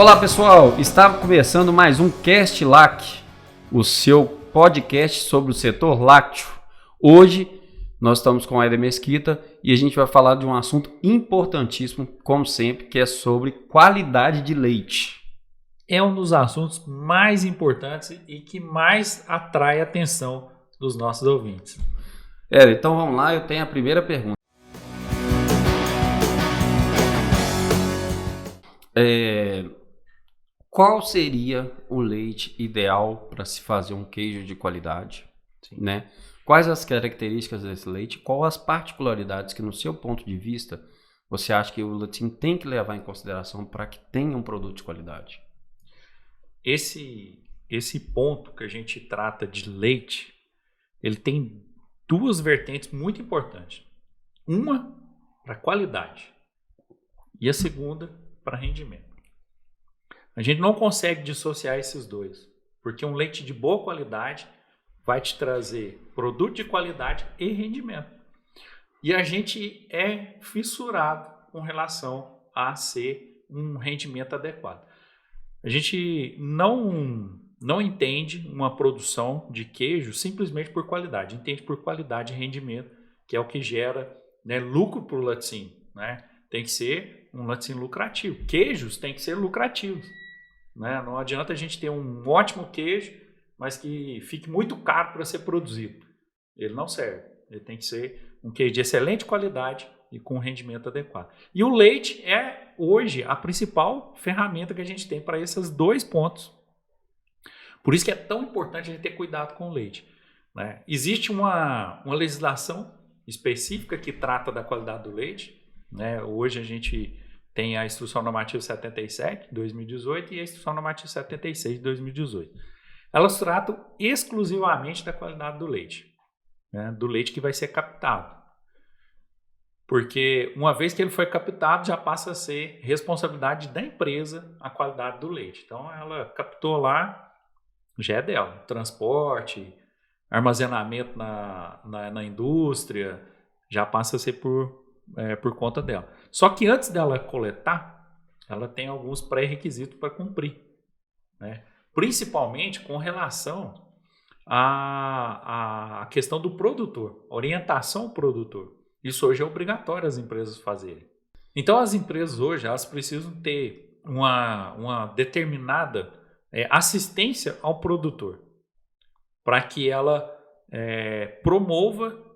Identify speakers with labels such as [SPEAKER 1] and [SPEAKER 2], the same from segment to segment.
[SPEAKER 1] Olá pessoal, está começando mais um Cast Lac, o seu podcast sobre o setor lácteo. Hoje nós estamos com a Aida Mesquita e a gente vai falar de um assunto importantíssimo, como sempre, que é sobre qualidade de leite.
[SPEAKER 2] É um dos assuntos mais importantes e que mais atrai a atenção dos nossos ouvintes.
[SPEAKER 1] Então vamos lá, eu tenho a primeira pergunta. Qual seria o leite ideal para se fazer um queijo de qualidade? Né? Quais as características desse leite? Quais as particularidades que, no seu ponto de vista, você acha que o latim tem que levar em consideração para que tenha um produto de qualidade?
[SPEAKER 2] Esse ponto que a gente trata de leite, ele tem duas vertentes muito importantes. Uma para qualidade e a segunda para rendimento. A gente não consegue dissociar esses dois, porque um leite de boa qualidade vai te trazer produto de qualidade e rendimento. E a gente é fissurado com relação a ser um rendimento adequado. A gente não entende uma produção de queijo simplesmente por qualidade, entende por qualidade e rendimento, que é o que gera, né, lucro para o laticínio, né? Tem que ser um laticínio lucrativo. Queijos têm que ser lucrativos, né? Não adianta a gente ter um ótimo queijo, mas que fique muito caro para ser produzido. Ele não serve. Ele tem que ser um queijo de excelente qualidade e com rendimento adequado. E o leite é, hoje, a principal ferramenta que a gente tem para esses dois pontos. Por isso que é tão importante a gente ter cuidado com o leite, né? Existe uma legislação específica que trata da qualidade do leite, né? Hoje a gente tem a Instrução Normativa 77, de 2018, e a Instrução Normativa 76, de 2018. Elas tratam exclusivamente da qualidade do leite, né? Do leite que vai ser captado. Porque uma vez que ele foi captado, já passa a ser responsabilidade da empresa a qualidade do leite. Então, ela captou lá, já é dela. Transporte, armazenamento na indústria, já passa a ser por conta dela. Só que antes dela coletar, ela tem alguns pré-requisitos para cumprir, né? Principalmente com relação à questão do produtor, orientação ao produtor. Isso hoje é obrigatório as empresas fazerem. Então as empresas hoje elas precisam ter uma determinada assistência ao produtor para que ela promova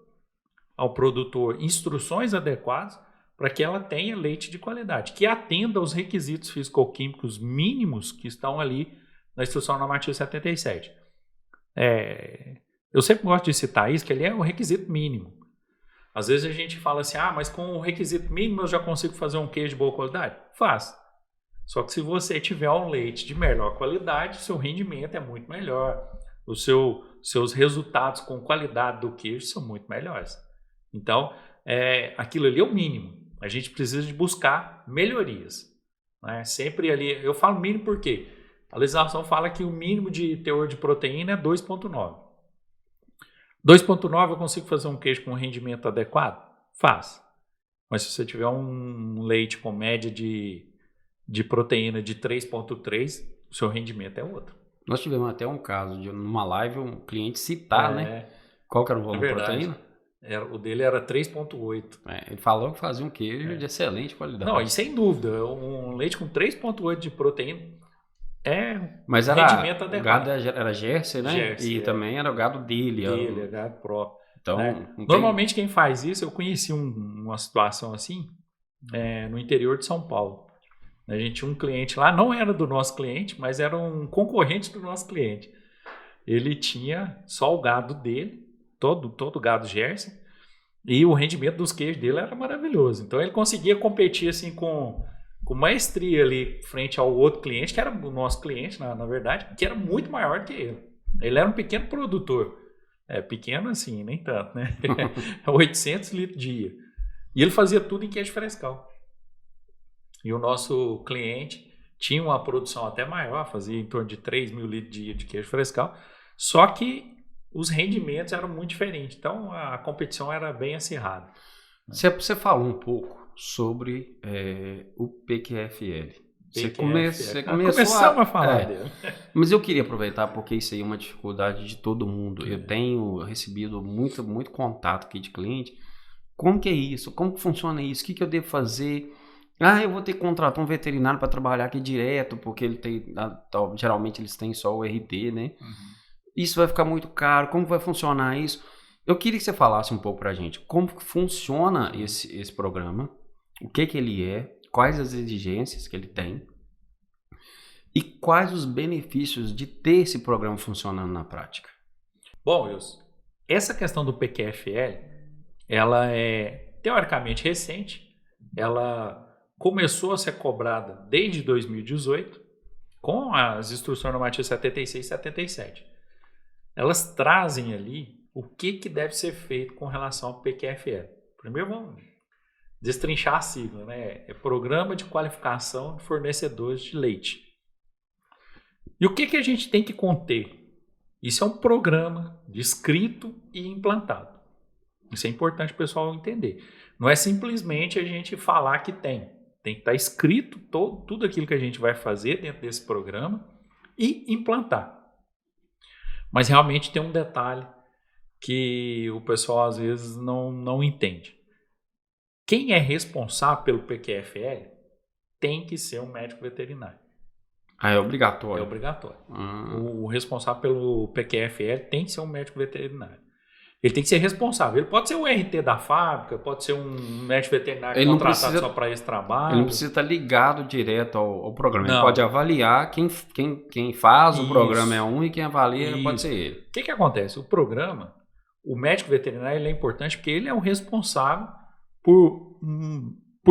[SPEAKER 2] ao produtor instruções adequadas para que ela tenha leite de qualidade, que atenda aos requisitos físico-químicos mínimos que estão ali na Instrução Normativa 77. Eu sempre gosto de citar isso, que ele é o requisito mínimo. Às vezes a gente fala assim, mas com o requisito mínimo eu já consigo fazer um queijo de boa qualidade? Faz. Só que se você tiver um leite de melhor qualidade, seu rendimento é muito melhor. Os seus resultados com qualidade do queijo são muito melhores. Então, aquilo ali é o mínimo. A gente precisa de buscar melhorias, né? Sempre ali, eu falo mínimo porque a legislação fala que o mínimo de teor de proteína é 2,9. 2,9 eu consigo fazer um queijo com rendimento adequado? Faz. Mas se você tiver um leite com média de proteína de 3,3, o seu rendimento é outro.
[SPEAKER 1] Nós tivemos até um caso de numa live um cliente citar, né? Qual que era o volume de proteína?
[SPEAKER 2] O dele era 3,8.
[SPEAKER 1] Ele falou que fazia um queijo de excelente qualidade.
[SPEAKER 2] Não, e sem dúvida, um leite com 3,8 de proteína
[SPEAKER 1] mas
[SPEAKER 2] rendimento
[SPEAKER 1] adequado. O gado era Jersey, né?
[SPEAKER 2] Jersey,
[SPEAKER 1] também era o gado dele.
[SPEAKER 2] É gado próprio.
[SPEAKER 1] Então,
[SPEAKER 2] normalmente quem faz isso, eu conheci uma situação assim no interior de São Paulo. A gente tinha um cliente lá, não era do nosso cliente, mas era um concorrente do nosso cliente. Ele tinha só o gado dele, todo gado Jersey, e o rendimento dos queijos dele era maravilhoso. Então ele conseguia competir assim com maestria ali frente ao outro cliente, que era o nosso cliente, na verdade, que era muito maior que ele. Ele era um pequeno produtor. Pequeno assim, nem tanto, né? 800 litros dia. E ele fazia tudo em queijo frescal. E o nosso cliente tinha uma produção até maior, fazia em torno de 3 mil litros dia de queijo frescal, só que os rendimentos eram muito diferentes. Então a competição era bem acirrada.
[SPEAKER 1] Você falou um pouco sobre o PQFL. Você
[SPEAKER 2] PQFL.
[SPEAKER 1] começou
[SPEAKER 2] Começamos a falar dele.
[SPEAKER 1] Mas eu queria aproveitar porque isso aí é uma dificuldade de todo mundo. Eu tenho recebido muito contato aqui de cliente. Como que é isso? Como que funciona isso? O que eu devo fazer? Eu vou ter que contratar um veterinário para trabalhar aqui direto, porque ele tem, geralmente eles têm só o RT, né? Isso vai ficar muito caro. Como vai funcionar isso? Eu queria que você falasse um pouco para a gente como que funciona esse programa, o que ele é, quais as exigências que ele tem e quais os benefícios de ter esse programa funcionando na prática.
[SPEAKER 2] Bom, Wilson, essa questão do PQFL, ela é teoricamente recente, ela começou a ser cobrada desde 2018 com as instruções normativas 76 e 77. Elas trazem ali o que deve ser feito com relação ao PQFL. Primeiro vamos destrinchar a sigla, né? É Programa de Qualificação de Fornecedores de Leite. E o que a gente tem que conter? Isso é um programa descrito e implantado. Isso é importante o pessoal entender. Não é simplesmente a gente falar que tem. Tem que estar escrito tudo aquilo que a gente vai fazer dentro desse programa e implantar. Mas realmente tem um detalhe que o pessoal às vezes não entende. Quem é responsável pelo PQFL tem que ser um médico veterinário.
[SPEAKER 1] É obrigatório?
[SPEAKER 2] É obrigatório. O responsável pelo PQFL tem que ser um médico veterinário. Ele tem que ser responsável. Ele pode ser o RT da fábrica, pode ser um médico veterinário contratado só para esse trabalho.
[SPEAKER 1] Ele não precisa estar ligado direto ao programa. Ele pode avaliar quem faz o programa é um e quem avalia pode ser ele.
[SPEAKER 2] O que acontece? O programa, o médico veterinário ele é importante porque ele é o responsável por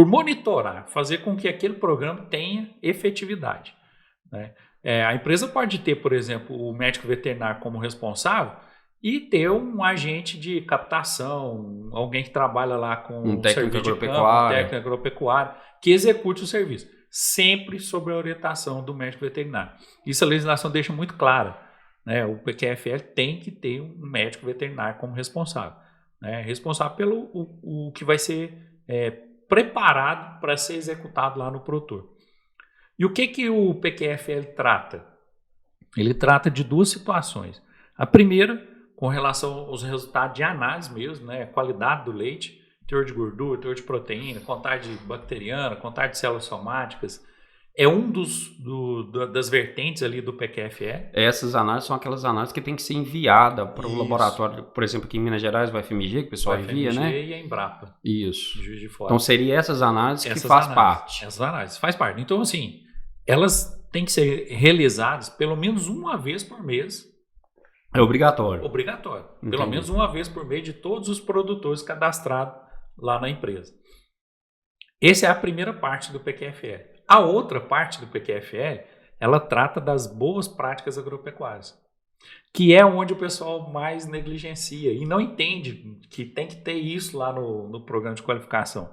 [SPEAKER 2] monitorar, fazer com que aquele programa tenha efetividade. Né? A empresa pode ter, por exemplo, o médico veterinário como responsável e ter um agente de captação, alguém que trabalha lá com
[SPEAKER 1] um técnico
[SPEAKER 2] agropecuário, que execute o serviço, sempre sob a orientação do médico veterinário. Isso a legislação deixa muito clara. Né? O PQFL tem que ter um médico veterinário como responsável. Né? Responsável pelo o que vai ser preparado para ser executado lá no produtor. E o que o PQFL trata? Ele trata de duas situações. A primeira, com relação aos resultados de análise mesmo, né? Qualidade do leite, teor de gordura, teor de proteína, contagem bacteriana, contagem de células somáticas. É um das vertentes ali do PQFL.
[SPEAKER 1] Essas análises são aquelas análises que tem que ser enviada para o laboratório, por exemplo, aqui em Minas Gerais, o FMG, que o pessoal envia, né?
[SPEAKER 2] O FMG e a Embrapa.
[SPEAKER 1] Isso.
[SPEAKER 2] Juiz de Fora.
[SPEAKER 1] Então, seria essas análises que faz parte.
[SPEAKER 2] Essas análises faz parte. Então, assim, elas têm que ser realizadas pelo menos uma vez por mês.
[SPEAKER 1] É obrigatório.
[SPEAKER 2] Obrigatório.
[SPEAKER 1] Entendi.
[SPEAKER 2] Pelo menos uma vez por mês de todos os produtores cadastrados lá na empresa. Essa é a primeira parte do PQFL. A outra parte do PQFL, ela trata das boas práticas agropecuárias, que é onde o pessoal mais negligencia e não entende que tem que ter isso lá no programa de qualificação. O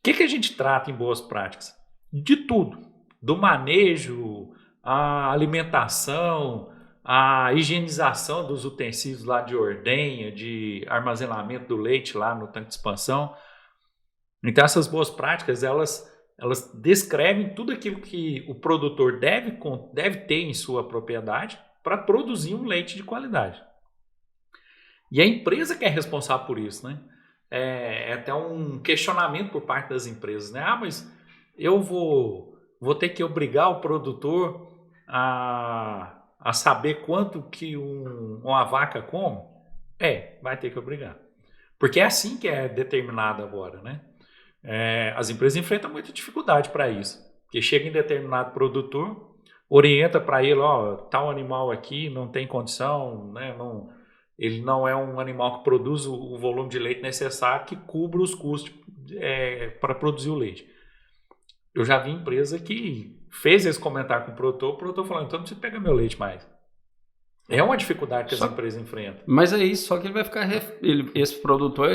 [SPEAKER 2] que a gente trata em boas práticas? De tudo. Do manejo, a alimentação, a higienização dos utensílios lá de ordenha, de armazenamento do leite lá no tanque de expansão. Então essas boas práticas, elas descrevem tudo aquilo que o produtor deve ter em sua propriedade para produzir um leite de qualidade. E a empresa que é responsável por isso, né? É até um questionamento por parte das empresas, né? Mas eu vou ter que obrigar o produtor a saber quanto que uma vaca come? Vai ter que obrigar. Porque é assim que é determinado agora, né? As empresas enfrentam muita dificuldade para isso. Porque chega em determinado produtor, orienta para ele, tal animal aqui não tem condição, né? Ele não é um animal que produz o volume de leite necessário que cubra os custos para produzir o leite. Eu já vi empresa que fez esse comentário com o produtor falando, então não precisa pegar meu leite mais. É uma dificuldade que as empresas enfrentam.
[SPEAKER 1] Mas é isso, só que ele vai ficar... esse produtor,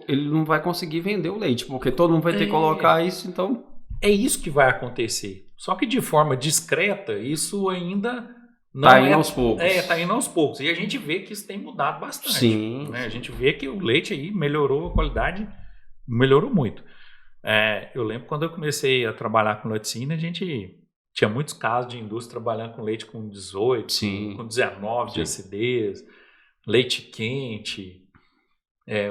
[SPEAKER 1] ele não vai conseguir vender o leite, porque todo mundo vai ter que colocar isso, então...
[SPEAKER 2] É isso que vai acontecer. Só que de forma discreta, isso ainda não
[SPEAKER 1] tá indo aos poucos.
[SPEAKER 2] Tá indo aos poucos. E a gente vê que isso tem mudado bastante.
[SPEAKER 1] Sim.
[SPEAKER 2] Né? A gente vê que o leite aí melhorou a qualidade, melhorou muito. Eu lembro quando eu comecei a trabalhar com laticínio, a gente tinha muitos casos de indústria trabalhando com leite com 18,
[SPEAKER 1] Sim.
[SPEAKER 2] com 19 de
[SPEAKER 1] Sim.
[SPEAKER 2] acidez, leite quente.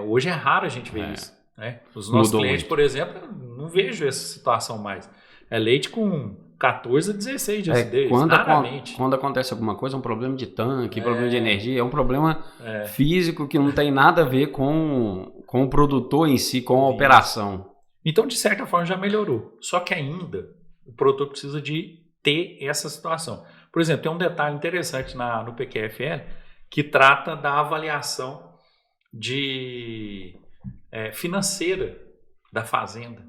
[SPEAKER 2] Hoje é raro a gente ver isso. Né? Os nossos
[SPEAKER 1] Mudou
[SPEAKER 2] clientes,
[SPEAKER 1] muito.
[SPEAKER 2] por exemplo, eu não vejo essa situação mais. É leite com 14 a 16 de acidez, raramente.
[SPEAKER 1] Quando acontece alguma coisa, um problema de tanque, problema de energia, é um problema físico que não tem nada a ver com o produtor em si, com a operação.
[SPEAKER 2] Então, de certa forma, já melhorou. Só que ainda o produtor precisa de ter essa situação. Por exemplo, tem um detalhe interessante no PQFL que trata da avaliação financeira da fazenda.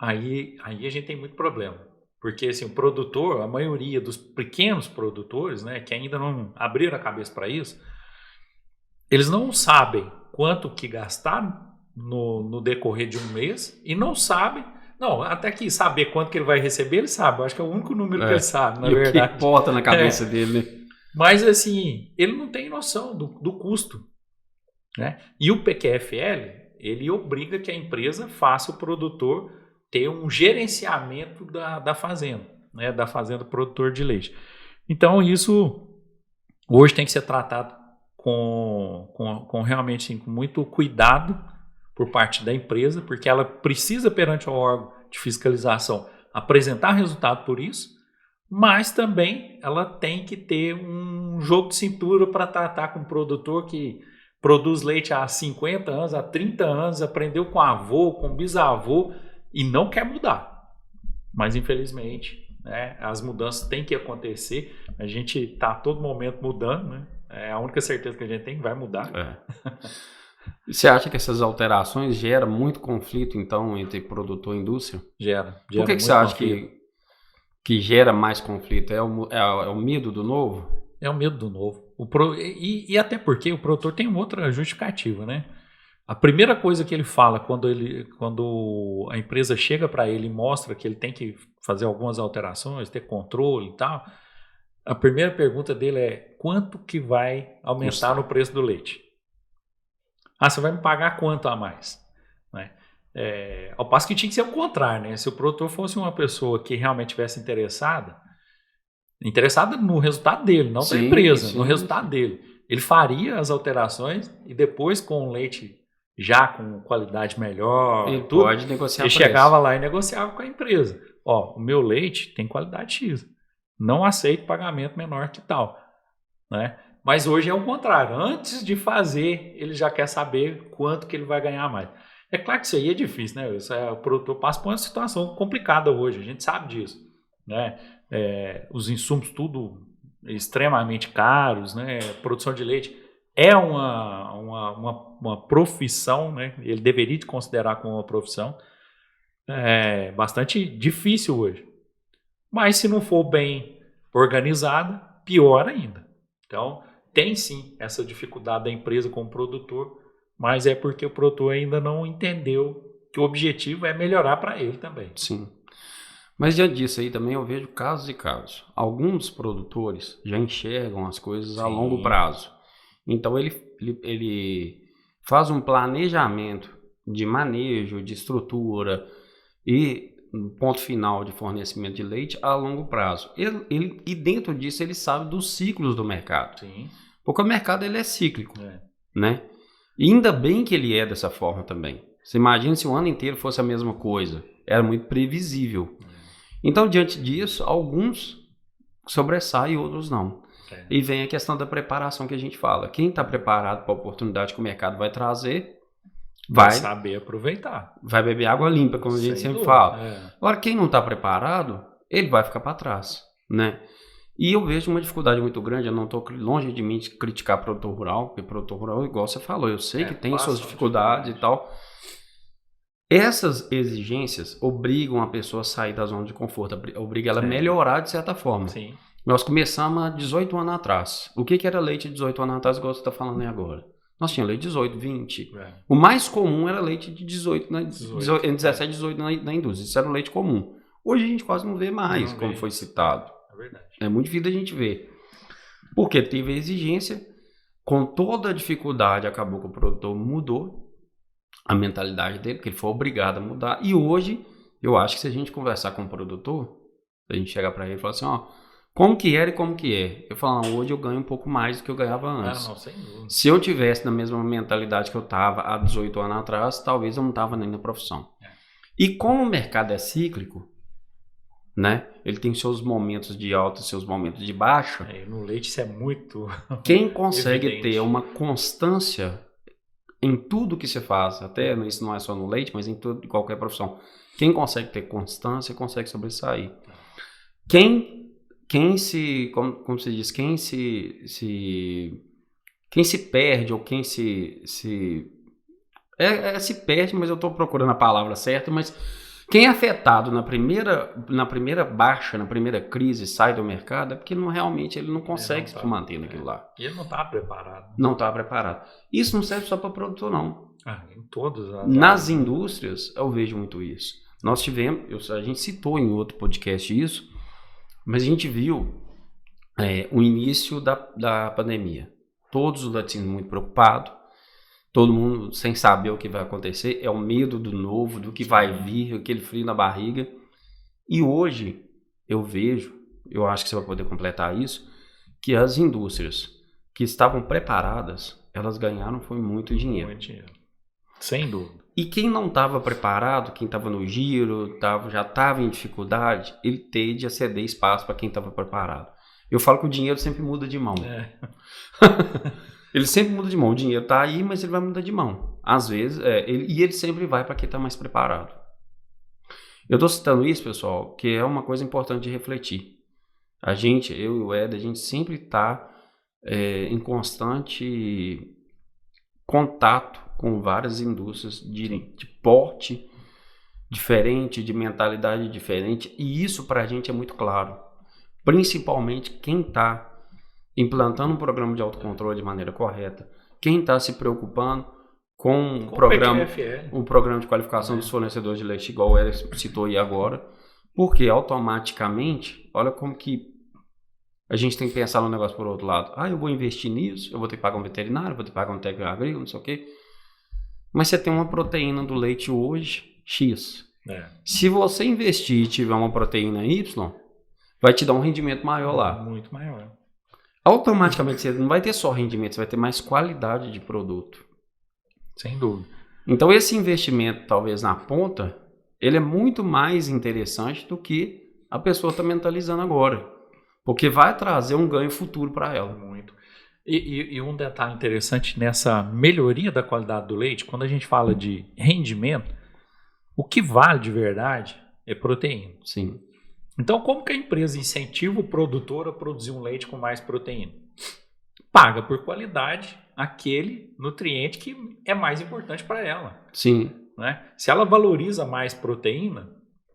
[SPEAKER 2] Aí a gente tem muito problema. Porque assim, o produtor, a maioria dos pequenos produtores, né, que ainda não abriram a cabeça para isso, eles não sabem quanto que gastaram no decorrer de um mês e não sabem. Não, até que saber quanto que ele vai receber, ele sabe. Eu acho que é o único número que ele sabe, na verdade.
[SPEAKER 1] O que importa na cabeça dele, né?
[SPEAKER 2] Mas assim, ele não tem noção do custo. Né? E o PQFL, ele obriga que a empresa faça o produtor ter um gerenciamento da fazenda, né? Da fazenda produtor de leite. Então isso hoje tem que ser tratado com realmente assim, com muito cuidado por parte da empresa, porque ela precisa perante o órgão de fiscalização apresentar resultado por isso, mas também ela tem que ter um jogo de cintura para tratar com um produtor que produz leite há 50 anos, há 30 anos, aprendeu com avô, com bisavô e não quer mudar. Mas infelizmente, né, as mudanças têm que acontecer. A gente está a todo momento mudando, né? É a única certeza que a gente tem que vai mudar.
[SPEAKER 1] Você acha que essas alterações geram muito conflito, então, entre produtor e indústria?
[SPEAKER 2] Gera
[SPEAKER 1] Por que você acha que gera mais conflito? É o medo do novo?
[SPEAKER 2] É o medo do novo. E até porque o produtor tem outra justificativa, né? A primeira coisa que ele fala quando a empresa chega para ele e mostra que ele tem que fazer algumas alterações, ter controle e tal, a primeira pergunta dele é: quanto que vai aumentar no preço do leite? Você vai me pagar quanto a mais? Né? Ao passo que tinha que ser o contrário, né? Se o produtor fosse uma pessoa que realmente tivesse interessada no resultado dele, não da empresa, no resultado dele. Ele faria as alterações e depois com o leite já com qualidade melhor,
[SPEAKER 1] ele pode negociar.
[SPEAKER 2] Ele chegava lá e negociava com a empresa. O meu leite tem qualidade X, não aceito pagamento menor que tal, né? Mas hoje é o contrário. Antes de fazer, ele já quer saber quanto que ele vai ganhar mais. É claro que isso aí é difícil, né? O produtor passa por uma situação complicada hoje, a gente sabe disso, né? Os insumos tudo extremamente caros, né? Produção de leite é uma profissão, né? Ele deveria te considerar como uma profissão bastante difícil hoje. Mas se não for bem organizada, pior ainda. Então, tem sim essa dificuldade da empresa com o produtor, mas é porque o produtor ainda não entendeu que o objetivo é melhorar para ele também.
[SPEAKER 1] Sim. Mas diante disso aí também eu vejo casos e casos. Alguns produtores já enxergam as coisas a longo prazo. Então ele faz um planejamento de manejo, de estrutura e ponto final de fornecimento de leite a longo prazo. E dentro disso ele sabe dos ciclos do mercado.
[SPEAKER 2] Sim.
[SPEAKER 1] Porque o mercado ele é cíclico, né? E ainda bem que ele é dessa forma também. Você imagina se o ano inteiro fosse a mesma coisa. Era muito previsível. Então, diante disso, alguns sobressaem e outros não. E vem a questão da preparação que a gente fala. Quem está preparado para a oportunidade que o mercado vai trazer, vai
[SPEAKER 2] saber aproveitar.
[SPEAKER 1] Vai beber água limpa, como a gente sempre fala. Agora, quem não está preparado, ele vai ficar para trás, né? E eu vejo uma dificuldade muito grande. Eu não estou longe de mim de criticar produtor rural, porque produtor rural, igual você falou, eu sei que tem suas dificuldades e tal. Essas exigências obrigam a pessoa a sair da zona de conforto, obrigam ela a melhorar de certa forma.
[SPEAKER 2] Sim.
[SPEAKER 1] Nós começamos há 18 anos atrás. O que era leite de 18 anos atrás, igual você está falando aí agora? Nós tínhamos leite de 18, 20. O mais comum era leite de 18, 17, 18 na indústria. Isso era o leite comum. Hoje a gente quase não vê mais, como foi citado.
[SPEAKER 2] É verdade.
[SPEAKER 1] É muito difícil a gente ver. Porque teve a exigência, com toda a dificuldade, acabou que o produtor mudou. a mentalidade dele, porque ele foi obrigado a mudar. E hoje, eu acho que se a gente conversar com o produtor, a gente chegar para ele e falar assim, ó, como que era e como que é? Eu falo, hoje eu ganho um pouco mais do que eu ganhava antes.
[SPEAKER 2] Não, sem dúvida.
[SPEAKER 1] Se eu tivesse na mesma mentalidade que eu estava há 18 anos atrás, talvez eu não estava nem na profissão. E como o mercado é cíclico, né? Ele tem seus momentos de alta, seus momentos de baixa.
[SPEAKER 2] No leite isso é muito
[SPEAKER 1] Quem consegue
[SPEAKER 2] evidente.
[SPEAKER 1] ter uma constância em tudo que você faz, até isso não é só no leite, mas em tudo, em qualquer profissão. Quem consegue ter constância, consegue sobressair. Quem se, como se diz, quem se perde ou quem se perde, mas eu estou procurando a palavra certa, mas quem é afetado na primeira baixa, na primeira crise, sai do mercado, é porque realmente ele não consegue se manter naquilo lá.
[SPEAKER 2] E ele não está preparado.
[SPEAKER 1] Não está preparado. Isso não serve só para produtor, não.
[SPEAKER 2] Em todas as
[SPEAKER 1] Nas indústrias, eu vejo muito isso. Nós tivemos, a gente citou em outro podcast isso, mas a gente viu o início da pandemia. Todos os latinos muito preocupados, todo mundo sem saber o que vai acontecer, é o medo do novo, do que vai vir, aquele frio na barriga. E hoje eu vejo, eu acho que você vai poder completar isso, que as indústrias que estavam preparadas, elas ganharam foi muito dinheiro.
[SPEAKER 2] Muito dinheiro. Sem dúvida.
[SPEAKER 1] E quem não estava preparado, quem estava no giro, já estava em dificuldade, ele tende a ceder espaço para quem estava preparado. Eu falo que o dinheiro sempre muda de mão. Ele sempre muda de mão. O dinheiro está aí, mas ele vai mudar de mão. Às vezes, ele sempre vai para quem está mais preparado. Eu estou citando isso, pessoal, que é uma coisa importante de refletir. Eu e o Ed, a gente sempre está em constante contato com várias indústrias de porte diferente, de mentalidade diferente, e isso para a gente é muito claro. Principalmente quem está implantando um programa de autocontrole de maneira correta, quem está se preocupando com o programa de qualificação dos fornecedores de leite, igual o Eric citou aí agora, porque automaticamente, olha como que a gente tem que pensar no negócio por outro lado. Eu vou investir nisso, eu vou ter que pagar um veterinário, vou ter que pagar um técnico agrícola, não sei o quê. Mas você tem uma proteína do leite hoje, X. Se você investir e tiver uma proteína Y, vai te dar um rendimento maior lá.
[SPEAKER 2] Muito maior.
[SPEAKER 1] Automaticamente você não vai ter só rendimento, você vai ter mais qualidade de produto.
[SPEAKER 2] Sem dúvida.
[SPEAKER 1] Então esse investimento, talvez na ponta, ele é muito mais interessante do que a pessoa está mentalizando agora. Porque vai trazer um ganho futuro para ela.
[SPEAKER 2] Muito. E um detalhe interessante nessa melhoria da qualidade do leite, quando a gente fala de rendimento, o que vale de verdade é proteína.
[SPEAKER 1] Sim.
[SPEAKER 2] Então, como que a empresa incentiva o produtor a produzir um leite com mais proteína? Paga por qualidade aquele nutriente que é mais importante para ela.
[SPEAKER 1] Sim.
[SPEAKER 2] Né? Se ela valoriza mais proteína,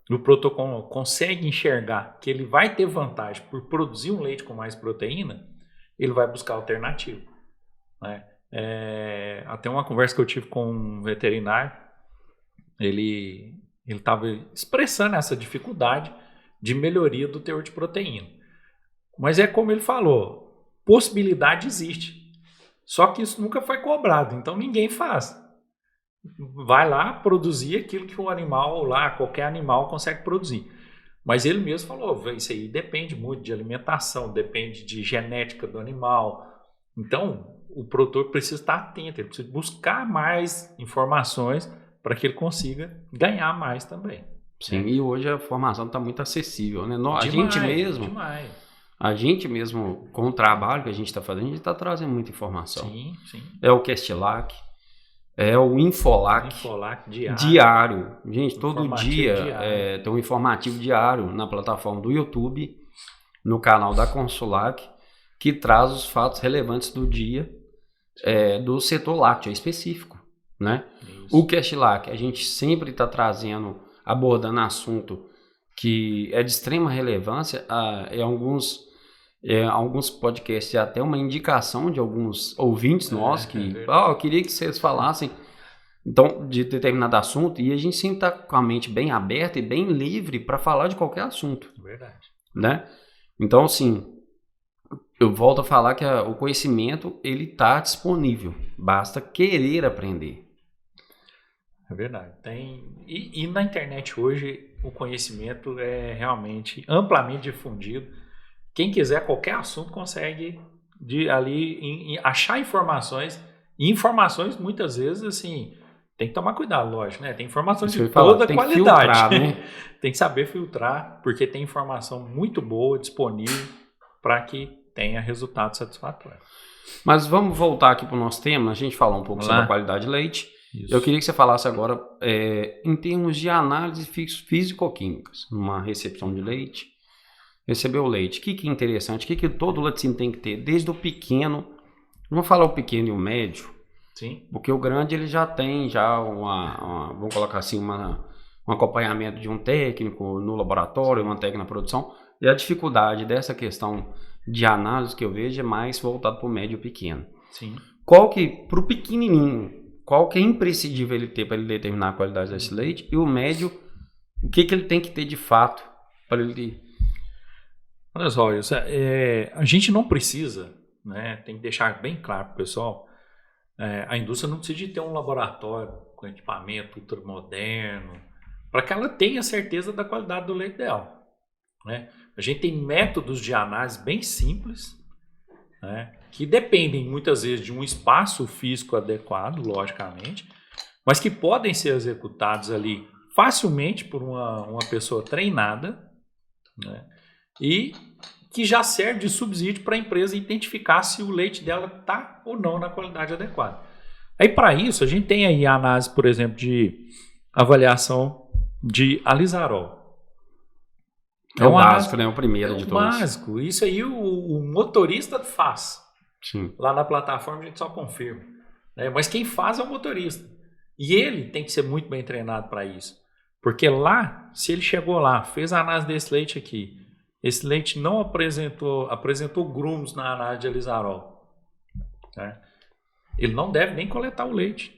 [SPEAKER 2] o produtor consegue enxergar que ele vai ter vantagem por produzir um leite com mais proteína, ele vai buscar alternativa. Né? Até uma conversa que eu tive com um veterinário, ele estava expressando essa dificuldade de melhoria do teor de proteína. Mas é como ele falou, possibilidade existe. Só que isso nunca foi cobrado, então ninguém faz. Vai lá produzir aquilo que o animal lá, qualquer animal consegue produzir. Mas ele mesmo falou, isso aí depende muito de alimentação, depende de genética do animal. Então, o produtor precisa estar atento, ele precisa buscar mais informações para que ele consiga ganhar mais também.
[SPEAKER 1] Sim, e hoje a formação está muito acessível, né?
[SPEAKER 2] Demais.
[SPEAKER 1] A gente mesmo, com o trabalho que a gente está fazendo, a gente está trazendo muita informação.
[SPEAKER 2] Sim.
[SPEAKER 1] É o Castlac, é o Infolac diário. Gente, todo dia tem um informativo diário na plataforma do YouTube, no canal da Consulac, que traz os fatos relevantes do dia do setor lácteo específico, né? O Castlac, a gente sempre está abordando assunto que é de extrema relevância. Alguns podcasts, até uma indicação de alguns ouvintes nossos que eu queria que vocês falassem de determinado assunto, e a gente sempre está com a mente bem aberta e bem livre para falar de qualquer assunto.
[SPEAKER 2] Verdade.
[SPEAKER 1] Né? Então, assim, eu volto a falar que o conhecimento ele está disponível, basta querer aprender.
[SPEAKER 2] É verdade. E na internet hoje o conhecimento é realmente amplamente difundido. Quem quiser qualquer assunto consegue achar informações. E informações muitas vezes assim tem que tomar cuidado, lógico, né? Tem informações de toda qualidade.
[SPEAKER 1] Filtrar, né?
[SPEAKER 2] Tem que saber filtrar, porque tem informação muito boa disponível para que tenha resultado satisfatório.
[SPEAKER 1] Mas vamos voltar aqui para o nosso tema. A gente falou um pouco sobre a qualidade de leite. Isso. Eu queria que você falasse agora em termos de análise físico-químicas, numa recepção de leite. Recebeu o leite, o que é interessante, o que todo laticínio tem que ter, desde o pequeno, vamos falar o pequeno e o médio,
[SPEAKER 2] sim,
[SPEAKER 1] porque o grande ele já tem vamos colocar assim, um acompanhamento de um técnico no laboratório, uma técnica na produção, e a dificuldade dessa questão de análise que eu vejo é mais voltado para o médio e o pequeno.
[SPEAKER 2] Sim.
[SPEAKER 1] Para o pequenininho, qual que é imprescindível ele ter para ele determinar a qualidade desse leite, e o médio, o que ele tem que ter de fato para ele...
[SPEAKER 2] Olha só, a gente não precisa, né, tem que deixar bem claro para o pessoal, a indústria não precisa de ter um laboratório com equipamento ultramoderno para que ela tenha certeza da qualidade do leite dela. Né? A gente tem métodos de análise bem simples, né, que dependem muitas vezes de um espaço físico adequado, logicamente, mas que podem ser executados ali facilmente por uma pessoa treinada, né, e que já serve de subsídio para a empresa identificar se o leite dela está ou não na qualidade adequada. Aí para isso a gente tem aí a análise, por exemplo, de avaliação de alizarol.
[SPEAKER 1] É o básico, né? O primeiro de todos.
[SPEAKER 2] Básico. Isso aí o motorista faz.
[SPEAKER 1] Sim.
[SPEAKER 2] Lá na plataforma a gente só confirma. Né? Mas quem faz é o motorista. E ele tem que ser muito bem treinado para isso. Porque lá, se ele chegou lá, fez a análise desse leite aqui, esse leite não apresentou grumos na análise de alizarol, né? Ele não deve nem coletar o leite.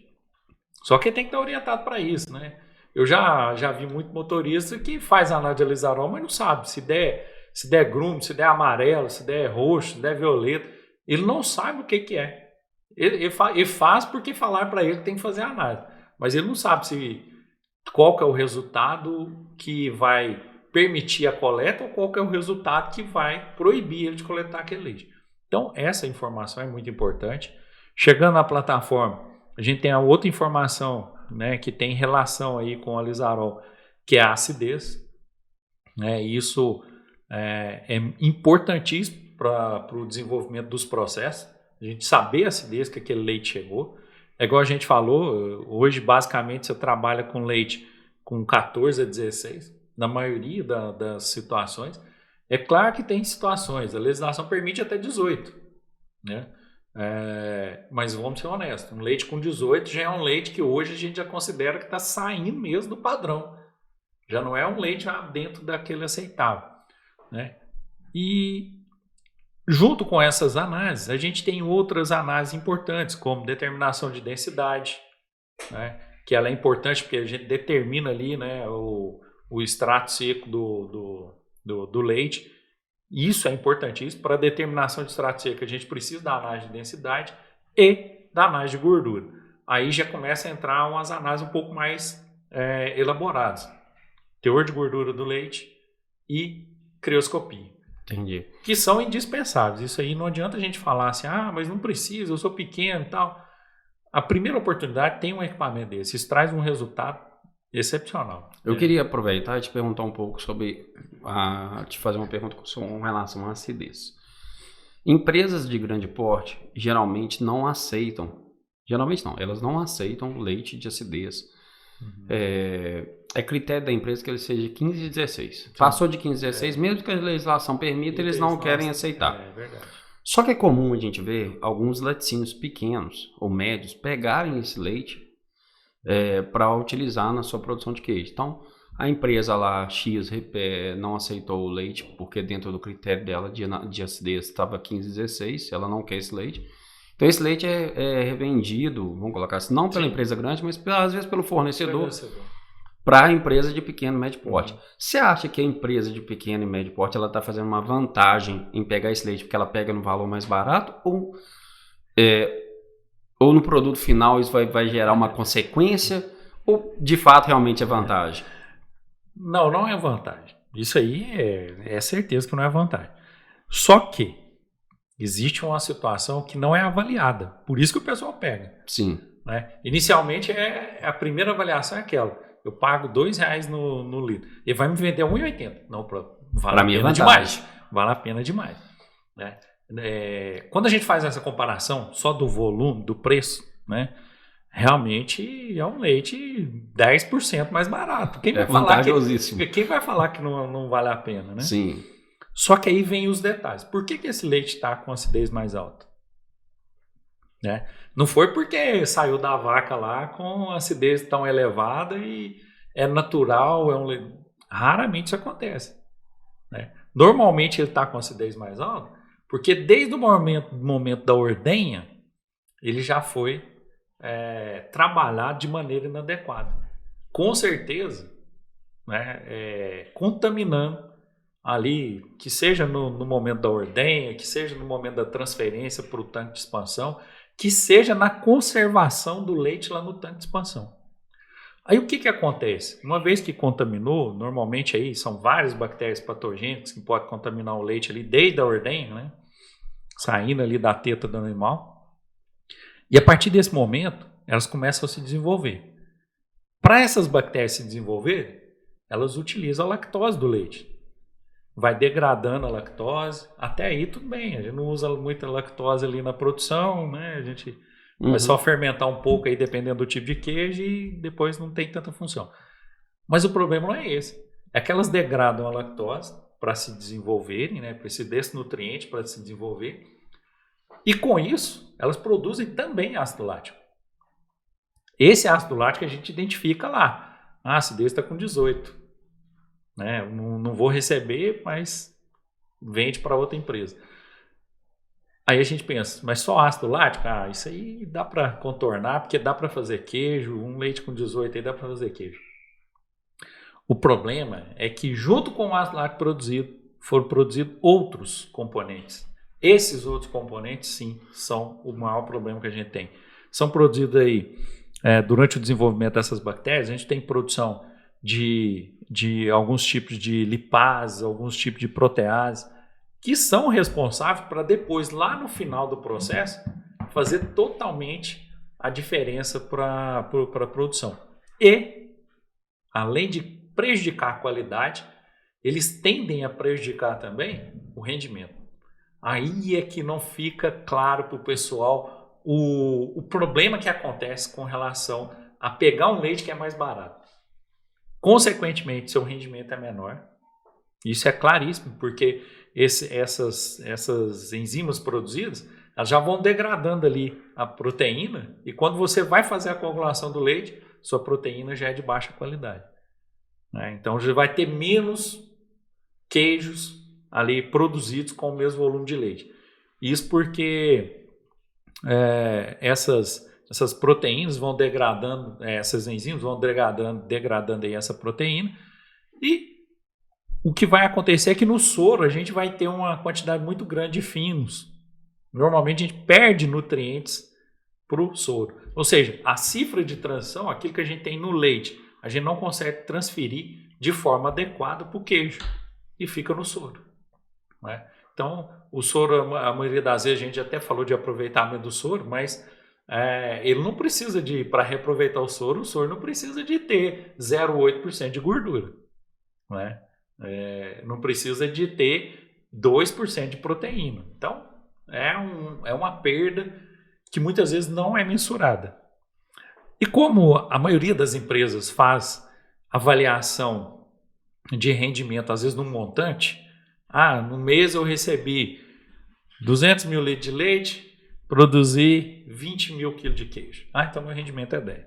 [SPEAKER 2] Só que ele tem que estar orientado para isso, né? Eu já vi muito motorista que faz análise de alizarol, mas não sabe se der grumo, se der amarelo, se der roxo, se der violeta. Ele não sabe o que é. Ele faz porque falaram para ele que tem que fazer a análise. Mas ele não sabe qual que é o resultado que vai permitir a coleta ou qual que é o resultado que vai proibir ele de coletar aquele leite. Então, essa informação é muito importante. Chegando na plataforma, a gente tem a outra informação, né, que tem relação aí com o alizarol, que é a acidez. Né? Isso é importantíssimo para o desenvolvimento dos processos. A gente saber a acidez que aquele leite chegou. É igual a gente falou, hoje basicamente você trabalha com leite com 14 a 16, na maioria das situações. É claro que tem situações, a legislação permite até 18, né? Mas vamos ser honestos, um leite com 18 já é um leite que hoje a gente já considera que está saindo mesmo do padrão. Já não é um leite dentro daquele aceitável, né? E junto com essas análises, a gente tem outras análises importantes, como determinação de densidade, né? Que ela é importante porque a gente determina ali, né, o extrato seco do leite. Isso é importantíssimo. Para a determinação de extrato seco, a gente precisa da análise de densidade e da análise de gordura. Aí já começa a entrar umas análises um pouco mais elaboradas. Teor de gordura do leite e crioscopia.
[SPEAKER 1] Entendi.
[SPEAKER 2] Que são indispensáveis. Isso aí não adianta a gente falar assim, mas não precisa, eu sou pequeno e tal. A primeira oportunidade tem um equipamento desse. Isso traz um resultado excepcional.
[SPEAKER 1] Eu queria aproveitar e te perguntar um pouco te fazer uma pergunta com relação à acidez. Empresas de grande porte geralmente não aceitam, elas não aceitam leite de acidez. Uhum. É critério da empresa que ele seja 15 e 16. Sim. Passou de 15 e 16, mesmo que a legislação permita, eles não querem aceitar.
[SPEAKER 2] É verdade.
[SPEAKER 1] Só que é comum a gente ver alguns laticínios pequenos ou médios pegarem esse leite para utilizar na sua produção de queijo. Então, a empresa lá, X, não aceitou o leite, porque dentro do critério dela de acidez estava 15, 16, ela não quer esse leite. Então, esse leite é revendido, vamos colocar assim, não pela empresa grande, mas às vezes pelo fornecedor, para a empresa de pequeno e médio porte. Você acha que a empresa de pequeno e médio porte ela está fazendo uma vantagem em pegar esse leite porque ela pega no valor mais barato ou no produto final isso vai gerar uma consequência Ou de fato realmente é vantagem?
[SPEAKER 2] Não, não é vantagem. Isso aí é certeza que não é vantagem. Só que existe uma situação que não é avaliada. Por isso que o pessoal pega.
[SPEAKER 1] Sim.
[SPEAKER 2] Né? Inicialmente, a primeira avaliação é aquela. Eu pago R$2 no litro. Ele vai me vender R$1,80. Não, vale a pena demais. Vale a pena demais. Né? Quando a gente faz essa comparação só do volume, do preço, né? Realmente é um leite 10% mais barato. Quem vai
[SPEAKER 1] vantajosíssimo.
[SPEAKER 2] Quem vai falar que não vale a pena, né?
[SPEAKER 1] Sim.
[SPEAKER 2] Só que aí vem os detalhes. Por que esse leite está com acidez mais alta? Né? Não foi porque saiu da vaca lá com acidez tão elevada e é natural, raramente isso acontece. Né? Normalmente ele está com acidez mais alta porque desde o momento da ordenha ele já foi trabalhado de maneira inadequada. Com certeza, né, contaminando ali, que seja no momento da ordenha, que seja no momento da transferência para o tanque de expansão, que seja na conservação do leite lá no tanque de expansão. Aí o que acontece? Uma vez que contaminou, normalmente aí são várias bactérias patogênicas que podem contaminar o leite ali desde a ordenha, né? Saindo ali da teta do animal. E a partir desse momento, elas começam a se desenvolver. Para essas bactérias se desenvolverem, elas utilizam a lactose do leite. Vai degradando a lactose. Até aí tudo bem, a gente não usa muita lactose ali na produção, né? A gente vai só fermentar um pouco aí dependendo do tipo de queijo e depois não tem tanta função. Mas o problema não é esse. É que elas degradam a lactose para se desenvolverem, né? Precisa desse nutriente para se desenvolver. E com isso, elas produzem também ácido lático. Esse ácido lático a gente identifica lá. A acidez está com 18. Né? Não vou receber, mas vende para outra empresa. Aí a gente pensa, mas só ácido lático? Ah, isso aí dá para contornar, porque dá para fazer queijo, um leite com 18 aí dá para fazer queijo. O problema é que junto com o ácido lático produzido, foram produzidos outros componentes. Esses outros componentes, sim, são o maior problema que a gente tem. São produzidos aí, durante o desenvolvimento dessas bactérias, a gente tem produção de alguns tipos de lipase, alguns tipos de protease, que são responsáveis para depois, lá no final do processo, fazer totalmente a diferença para a produção. E, além de prejudicar a qualidade, eles tendem a prejudicar também o rendimento. Aí é que não fica claro para o pessoal o problema que acontece com relação a pegar um leite que é mais barato. Consequentemente, seu rendimento é menor. Isso é claríssimo, porque essas enzimas produzidas, elas já vão degradando ali a proteína, e quando você vai fazer a coagulação do leite, sua proteína já é de baixa qualidade. Né? Então, já vai ter menos queijos ali produzidos com o mesmo volume de leite. Isso porque essas proteínas vão degradando, essas enzimas vão degradando aí essa proteína, e o que vai acontecer é que no soro a gente vai ter uma quantidade muito grande de finos. Normalmente a gente perde nutrientes para o soro. Ou seja, a cifra de transição, aquilo que a gente tem no leite, a gente não consegue transferir de forma adequada para o queijo e fica no soro. Né? Então, o soro, a maioria das vezes a gente até falou de aproveitamento do soro, mas ele não precisa para reaproveitar o soro não precisa de ter 0,8% de gordura. Né? Não precisa de ter 2% de proteína. Então, é uma perda que muitas vezes não é mensurada. E como a maioria das empresas faz avaliação de rendimento, às vezes num montante, no mês eu recebi 200 mil litros de leite, produzi 20 mil quilos de queijo. Então meu rendimento é 10.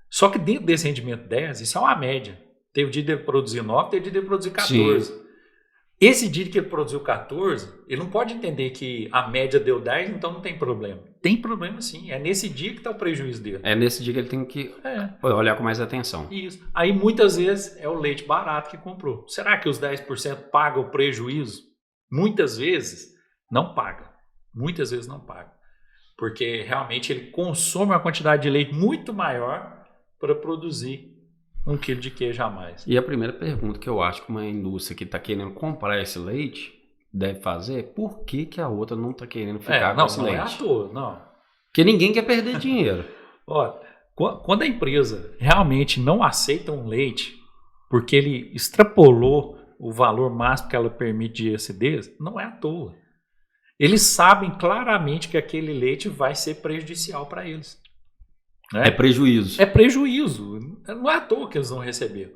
[SPEAKER 2] Só que dentro desse rendimento 10, isso é uma média. Teve dia de ele produzir 9, teve dia de ele produzir 14. Sim. Esse dia que ele produziu 14, ele não pode entender que a média deu 10, então não tem problema. Tem problema sim, é nesse dia que está o prejuízo dele.
[SPEAKER 1] É nesse dia que ele tem que olhar com mais atenção.
[SPEAKER 2] Isso. Aí muitas vezes é o leite barato que comprou. Será que os 10% pagam o prejuízo? Muitas vezes não paga. Muitas vezes não paga. Porque realmente ele consome uma quantidade de leite muito maior para produzir 1 quilo de queijo a mais.
[SPEAKER 1] E a primeira pergunta que eu acho que uma indústria que está querendo comprar esse leite deve fazer é por que, que a outra não está querendo ficar com esse leite?
[SPEAKER 2] Não é à toa, não.
[SPEAKER 1] Porque ninguém quer perder dinheiro.
[SPEAKER 2] Ó, quando a empresa realmente não aceita um leite porque ele extrapolou o valor máximo que ela permite de acidez, não é à toa. Eles sabem claramente que aquele leite vai ser prejudicial para eles. Né?
[SPEAKER 1] É prejuízo.
[SPEAKER 2] É prejuízo. Não é à toa que eles vão receber.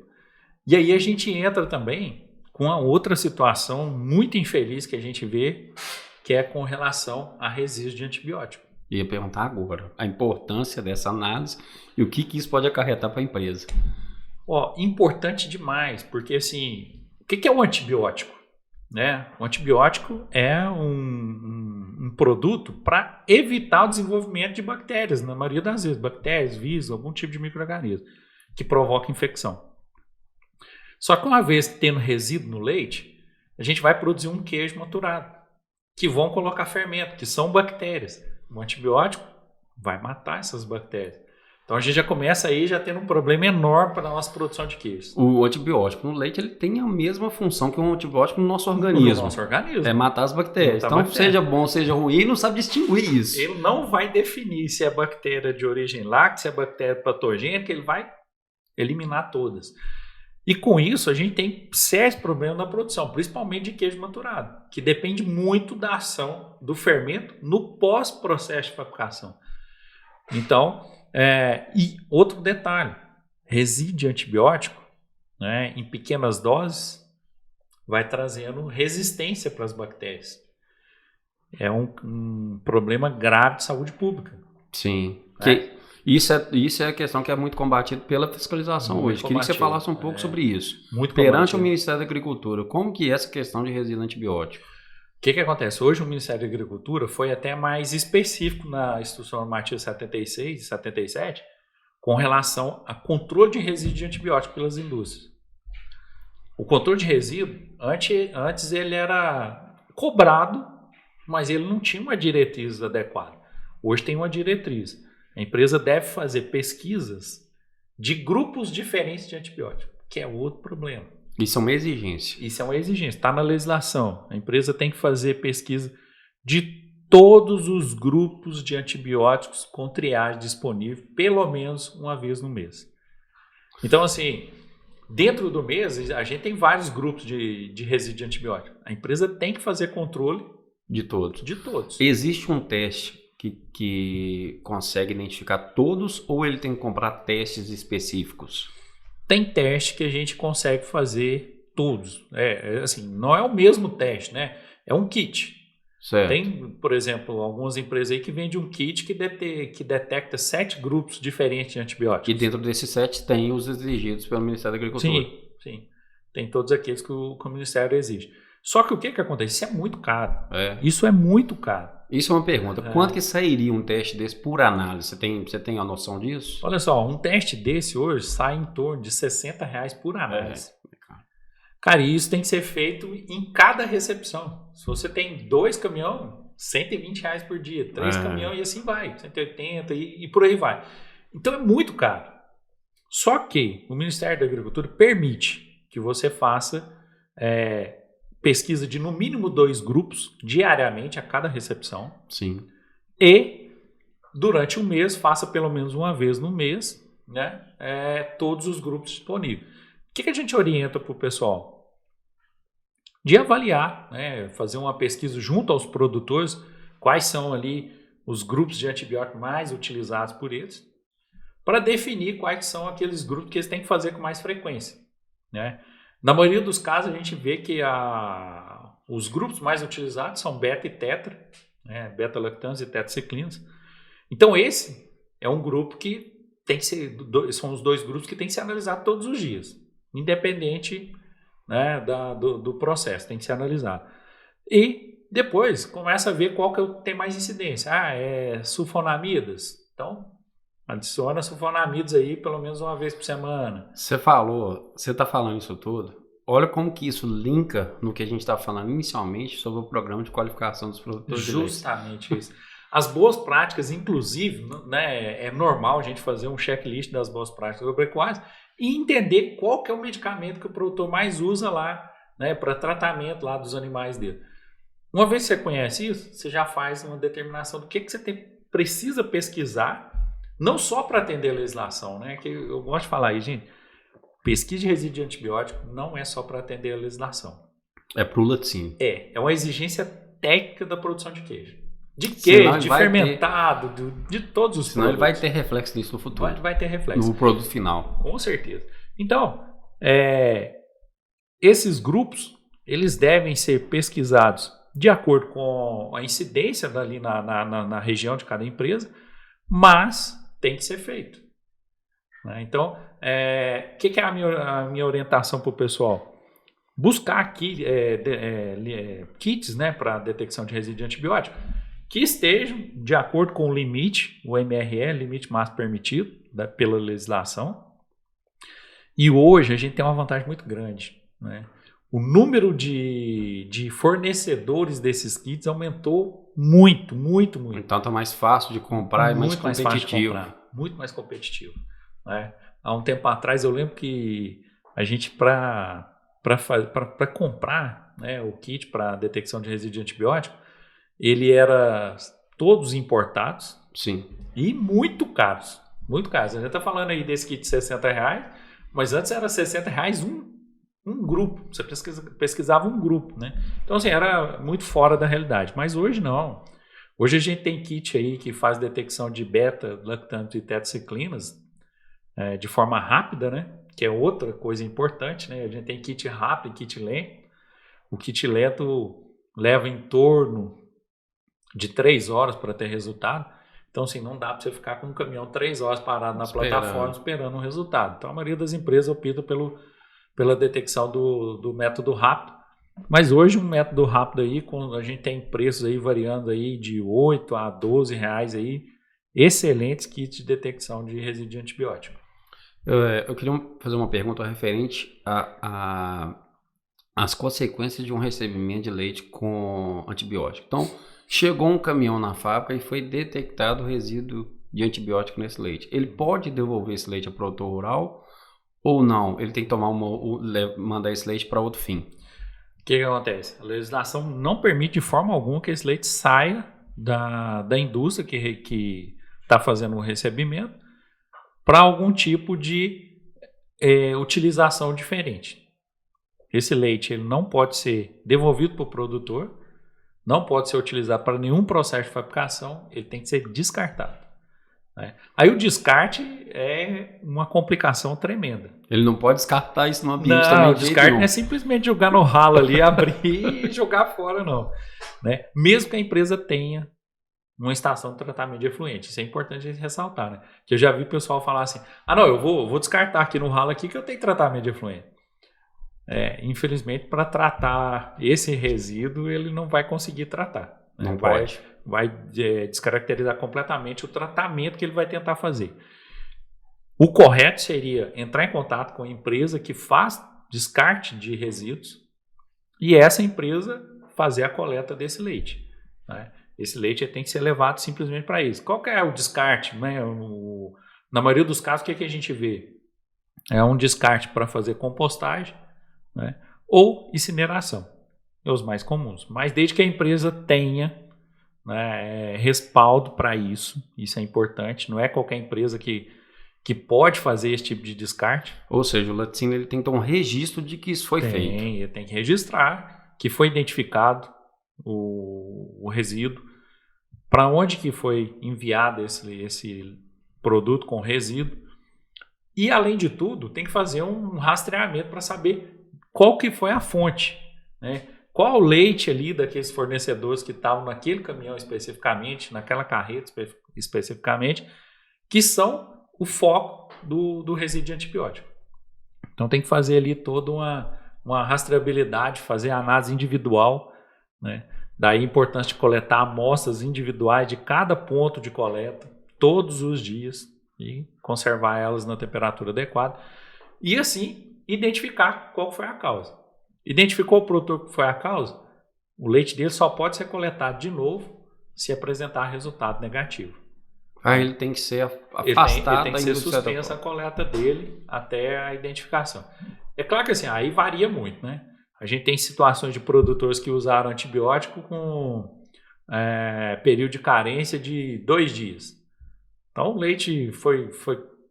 [SPEAKER 2] E aí a gente entra também com a outra situação muito infeliz que a gente vê, que é com relação a resíduos de antibiótico.
[SPEAKER 1] Ia perguntar agora a importância dessa análise e o que isso pode acarretar para a empresa.
[SPEAKER 2] Importante demais, porque assim, o que é um antibiótico? Né? O antibiótico é um produto para evitar o desenvolvimento de bactérias, na maioria das vezes, bactérias, vírus, algum tipo de micro-organismo que provoca infecção. Só que uma vez tendo resíduo no leite, a gente vai produzir um queijo maturado, que vão colocar fermento, que são bactérias. O antibiótico vai matar essas bactérias. Então a gente já começa aí já tendo um problema enorme para a nossa produção de queijos.
[SPEAKER 1] O antibiótico no leite ele tem a mesma função que um antibiótico no nosso organismo.
[SPEAKER 2] No nosso organismo.
[SPEAKER 1] É matar as bactérias. Então, seja bom, seja ruim, ele não sabe distinguir isso.
[SPEAKER 2] Ele não vai definir se é bactéria de origem láctea, se é bactéria patogênica, ele vai eliminar todas. E com isso a gente tem sérios problemas na produção, principalmente de queijo maturado, que depende muito da ação do fermento no pós-processo de fabricação. Então, e outro detalhe, resíduo de antibiótico, né, em pequenas doses, vai trazendo resistência para as bactérias. É um problema grave de saúde pública.
[SPEAKER 1] Sim. Isso é a questão que é muito combatida pela fiscalização hoje. Queria que você falasse um pouco sobre isso.
[SPEAKER 2] Muito
[SPEAKER 1] perante o Ministério da Agricultura, como que é essa questão de resíduo antibiótico?
[SPEAKER 2] O que acontece? Hoje o Ministério da Agricultura foi até mais específico na Instrução Normativa 76 e 77 com relação a controle de resíduo de antibiótico pelas indústrias. O controle de resíduo, antes ele era cobrado, mas ele não tinha uma diretriz adequada. Hoje tem uma diretriz. A empresa deve fazer pesquisas de grupos diferentes de antibiótico, que é outro problema.
[SPEAKER 1] Isso é uma exigência.
[SPEAKER 2] Isso é uma exigência, está na legislação. A empresa tem que fazer pesquisa de todos os grupos de antibióticos com triagem disponível, pelo menos uma vez no mês. Então, assim, dentro do mês, a gente tem vários grupos de resíduo de antibiótico. A empresa tem que fazer controle
[SPEAKER 1] de todos.
[SPEAKER 2] De todos.
[SPEAKER 1] Existe um teste que consegue identificar todos ou ele tem que comprar testes específicos?
[SPEAKER 2] Tem teste que a gente consegue fazer todos. Assim, não é o mesmo teste, né? É um kit.
[SPEAKER 1] Certo.
[SPEAKER 2] Tem, por exemplo, algumas empresas aí que vendem um kit que detecta 7 grupos diferentes de antibióticos.
[SPEAKER 1] E dentro desses 7 tem os exigidos pelo Ministério da Agricultura.
[SPEAKER 2] Sim. Tem todos aqueles que o Ministério exige. Só que o que acontece? Isso é muito caro. Isso é muito caro.
[SPEAKER 1] Isso é uma pergunta. Quanto que sairia um teste desse por análise? Você tem a noção disso?
[SPEAKER 2] Olha só, um teste desse hoje sai em torno de R$60 por análise. Cara, e isso tem que ser feito em cada recepção. Se você tem 2 caminhões, R$120 por dia. 3 caminhões e assim vai. 180 e por aí vai. Então é muito caro. Só que o Ministério da Agricultura permite que você faça pesquisa de no mínimo 2 grupos diariamente a cada recepção.
[SPEAKER 1] Sim.
[SPEAKER 2] E durante um mês, faça pelo menos uma vez no mês, né, todos os grupos disponíveis. O que a gente orienta para o pessoal? De avaliar, né, fazer uma pesquisa junto aos produtores, quais são ali os grupos de antibiótico mais utilizados por eles, para definir quais são aqueles grupos que eles têm que fazer com mais frequência, né? Na maioria dos casos, a gente vê que os grupos mais utilizados são beta e tetra, né? Beta-lactanos e tetraciclinas. Então, esse é um grupo que tem que ser, são os 2 grupos que tem que ser analisados todos os dias, independente, né, do processo, tem que ser analisado. E depois começa a ver qual que tem mais incidência. É sulfonamidas. Então, adiciona sulfonamidas aí pelo menos uma vez por semana.
[SPEAKER 1] Você está falando isso tudo. Olha como que isso linka no que a gente está falando inicialmente sobre o programa de qualificação dos produtores de leite.
[SPEAKER 2] Justamente isso. As boas práticas, inclusive, né, é normal a gente fazer um checklist das boas práticas agropecuárias e entender qual que é o medicamento que o produtor mais usa lá, né, para tratamento lá dos animais dele. Uma vez que você conhece isso, você já faz uma determinação do que você precisa pesquisar, não só para atender a legislação, né? Que eu gosto de falar aí, gente, pesquisa de resíduo de antibiótico não é só para atender a legislação.
[SPEAKER 1] É para o laticínio.
[SPEAKER 2] É uma exigência técnica da produção de queijo. De queijo, de fermentado, de todos os
[SPEAKER 1] senão
[SPEAKER 2] produtos.
[SPEAKER 1] Ele vai ter reflexo nisso no futuro.
[SPEAKER 2] Vai ter reflexo.
[SPEAKER 1] No produto final.
[SPEAKER 2] Com certeza. Então, esses grupos, eles devem ser pesquisados de acordo com a incidência ali na região de cada empresa, mas tem que ser feito. Né? Então, o que é a minha orientação para o pessoal? Buscar aqui kits, né, para detecção de resíduo de antibiótico que estejam de acordo com o limite, o MRE, limite máximo permitido pela legislação. E hoje a gente tem uma vantagem muito grande, né? O número de fornecedores desses kits aumentou muito.
[SPEAKER 1] Então está mais fácil de comprar e mais competitivo.
[SPEAKER 2] Muito mais competitivo. Né? Há um tempo atrás eu lembro que a gente, para comprar, né, o kit para detecção de resíduo de antibiótico, ele era todos importados.
[SPEAKER 1] Sim.
[SPEAKER 2] E muito caros. Muito caros. A gente está falando aí desse kit de R$60, mas antes era R$60 um grupo. Você pesquisava um grupo, né? Então, assim, era muito fora da realidade. Mas hoje não. Hoje a gente tem kit aí que faz detecção de beta-lactanto e tetraciclinas de forma rápida, né? Que é outra coisa importante, né? A gente tem kit rápido e kit lento. O kit lento leva em torno de 3 horas para ter resultado. Então, assim, não dá para você ficar com um caminhão 3 horas parado na plataforma esperando um resultado. Então, a maioria das empresas opta pela detecção do método rápido. Mas hoje um método rápido aí, a gente tem preços aí variando aí de R$8 a R$12 aí, excelentes kits de detecção de resíduo de antibiótico.
[SPEAKER 1] Eu queria fazer uma pergunta referente às consequências de um recebimento de leite com antibiótico. Então, chegou um caminhão na fábrica e foi detectado resíduo de antibiótico nesse leite. Ele pode devolver esse leite ao produtor rural ou não? Ele tem que mandar esse leite para outro fim?
[SPEAKER 2] O que acontece? A legislação não permite de forma alguma que esse leite saia da indústria que está fazendo o recebimento para algum tipo de utilização diferente. Esse leite ele não pode ser devolvido para o produtor, não pode ser utilizado para nenhum processo de fabricação, ele tem que ser descartado. Né? Aí o descarte é uma complicação tremenda.
[SPEAKER 1] Ele não pode descartar isso no ambiente também.
[SPEAKER 2] Não, o descarte não é simplesmente jogar no ralo ali, abrir e jogar fora, não. Né? Mesmo que a empresa tenha uma estação de tratamento de efluente. Isso é importante a gente ressaltar. Né? Que eu já vi o pessoal falar assim, não, eu vou descartar aqui no ralo aqui que eu tenho tratamento de efluente. Infelizmente, para tratar esse resíduo, ele não vai conseguir tratar. Né?
[SPEAKER 1] Não pode.
[SPEAKER 2] Vai descaracterizar completamente o tratamento que ele vai tentar fazer. O correto seria entrar em contato com a empresa que faz descarte de resíduos e essa empresa fazer a coleta desse leite. Né? Esse leite tem que ser levado simplesmente para isso. Qual que é o descarte? Né? Na maioria dos casos, o que a gente vê? É um descarte para fazer compostagem, né? Ou incineração. É os mais comuns. Mas desde que a empresa tenha, né, respaldo para isso é importante. Não é qualquer empresa que pode fazer esse tipo de descarte.
[SPEAKER 1] Ou seja, o laticínio ele tem que ter um registro de que isso foi feito.
[SPEAKER 2] Ele tem que registrar que foi identificado o resíduo, para onde que foi enviado esse produto com resíduo. E, além de tudo, tem que fazer um rastreamento para saber qual que foi a fonte, né? Qual o leite ali daqueles fornecedores que estavam naquele caminhão especificamente, naquela carreta especificamente, que são o foco do resíduo de antibiótico. Então tem que fazer ali toda uma rastreabilidade, fazer a análise individual, né? Daí a importância de coletar amostras individuais de cada ponto de coleta todos os dias e conservar elas na temperatura adequada e assim identificar qual foi a causa. Identificou o produtor que foi a causa, o leite dele só pode ser coletado de novo se apresentar resultado negativo.
[SPEAKER 1] Aí ele tem que ser afastado
[SPEAKER 2] ele tem que ser
[SPEAKER 1] indústria
[SPEAKER 2] suspensa a coleta dele até a identificação. É claro que assim, aí varia muito, né? A gente tem situações de produtores que usaram antibiótico com período de carência de 2 dias. Então o leite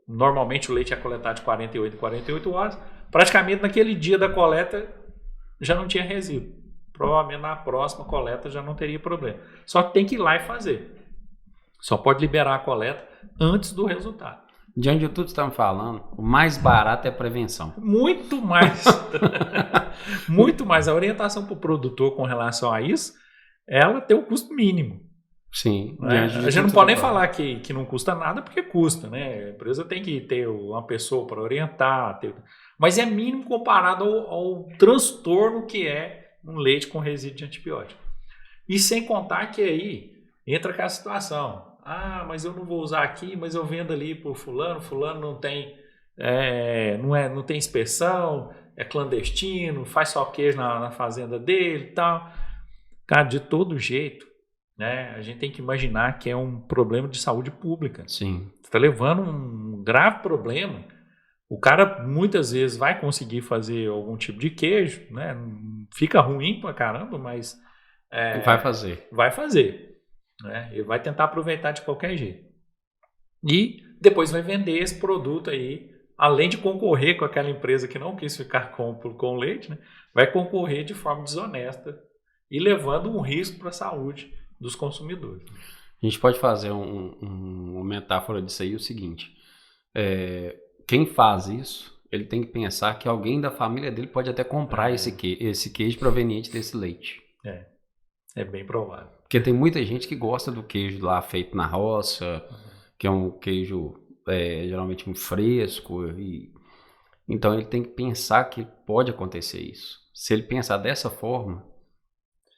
[SPEAKER 2] normalmente o leite é coletado de 48 em 48 horas. Praticamente naquele dia da coleta já não tinha resíduo. Provavelmente na próxima coleta já não teria problema. Só que tem que ir lá e fazer. Só pode liberar a coleta antes do resultado.
[SPEAKER 1] Diante de tudo que estamos falando, o mais barato é a prevenção.
[SPEAKER 2] Muito mais. Muito mais. A orientação para o produtor com relação a isso, ela tem um custo mínimo.
[SPEAKER 1] Sim.
[SPEAKER 2] A gente não pode nem falar que não custa nada, porque custa, né? A empresa tem que ter uma pessoa para orientar. Mas é mínimo comparado ao transtorno que é um leite com resíduo de antibiótico. E sem contar que aí entra aquela situação. Ah, mas eu não vou usar aqui, mas eu vendo ali por fulano não tem, não tem inspeção, é clandestino, faz só queijo na fazenda dele e tal. Cara, de todo jeito, né, a gente tem que imaginar que é um problema de saúde pública.
[SPEAKER 1] Sim.
[SPEAKER 2] Você está levando um grave problema. O cara muitas vezes vai conseguir fazer algum tipo de queijo, né? Fica ruim pra caramba, mas
[SPEAKER 1] vai fazer.
[SPEAKER 2] Vai fazer. Né? Ele vai tentar aproveitar de qualquer jeito. E depois vai vender esse produto aí, além de concorrer com aquela empresa que não quis ficar com leite, né? Vai concorrer de forma desonesta e levando um risco para a saúde dos consumidores.
[SPEAKER 1] A gente pode fazer uma metáfora disso aí, o seguinte: quem faz isso, ele tem que pensar que alguém da família dele pode até comprar esse queijo proveniente desse leite.
[SPEAKER 2] É bem provável.
[SPEAKER 1] Porque tem muita gente que gosta do queijo lá feito na roça, que é um queijo geralmente muito fresco. Então ele tem que pensar que pode acontecer isso. Se ele pensar dessa forma,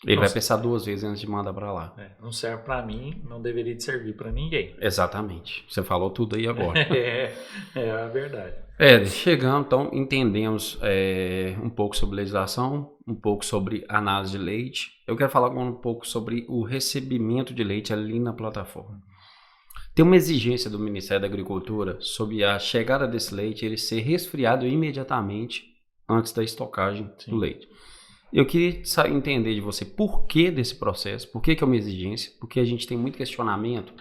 [SPEAKER 1] ele vai pensar 2 vezes antes de mandar para lá.
[SPEAKER 2] Não serve para mim, não deveria de servir para ninguém.
[SPEAKER 1] Exatamente. Você falou tudo aí agora.
[SPEAKER 2] É a verdade.
[SPEAKER 1] Chegando, então, entendemos um pouco sobre legislação, um pouco sobre análise de leite. Eu quero falar um pouco sobre o recebimento de leite ali na plataforma. Tem uma exigência do Ministério da Agricultura sobre a chegada desse leite, ele ser resfriado imediatamente antes da estocagem do leite. Eu queria entender de você por que desse processo, por que é uma exigência, porque a gente tem muito questionamento.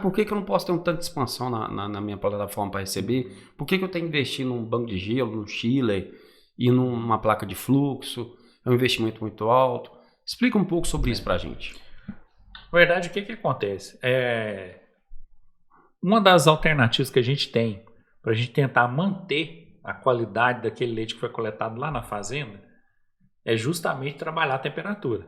[SPEAKER 1] Por que eu não posso ter um tanto de expansão na minha plataforma para receber? Por que eu tenho que investir num banco de gelo, num chiller e numa placa de fluxo? É um investimento muito alto. Explica um pouco sobre isso para a gente.
[SPEAKER 2] Na verdade, o que acontece? Uma das alternativas que a gente tem para a gente tentar manter a qualidade daquele leite que foi coletado lá na fazenda é justamente trabalhar a temperatura.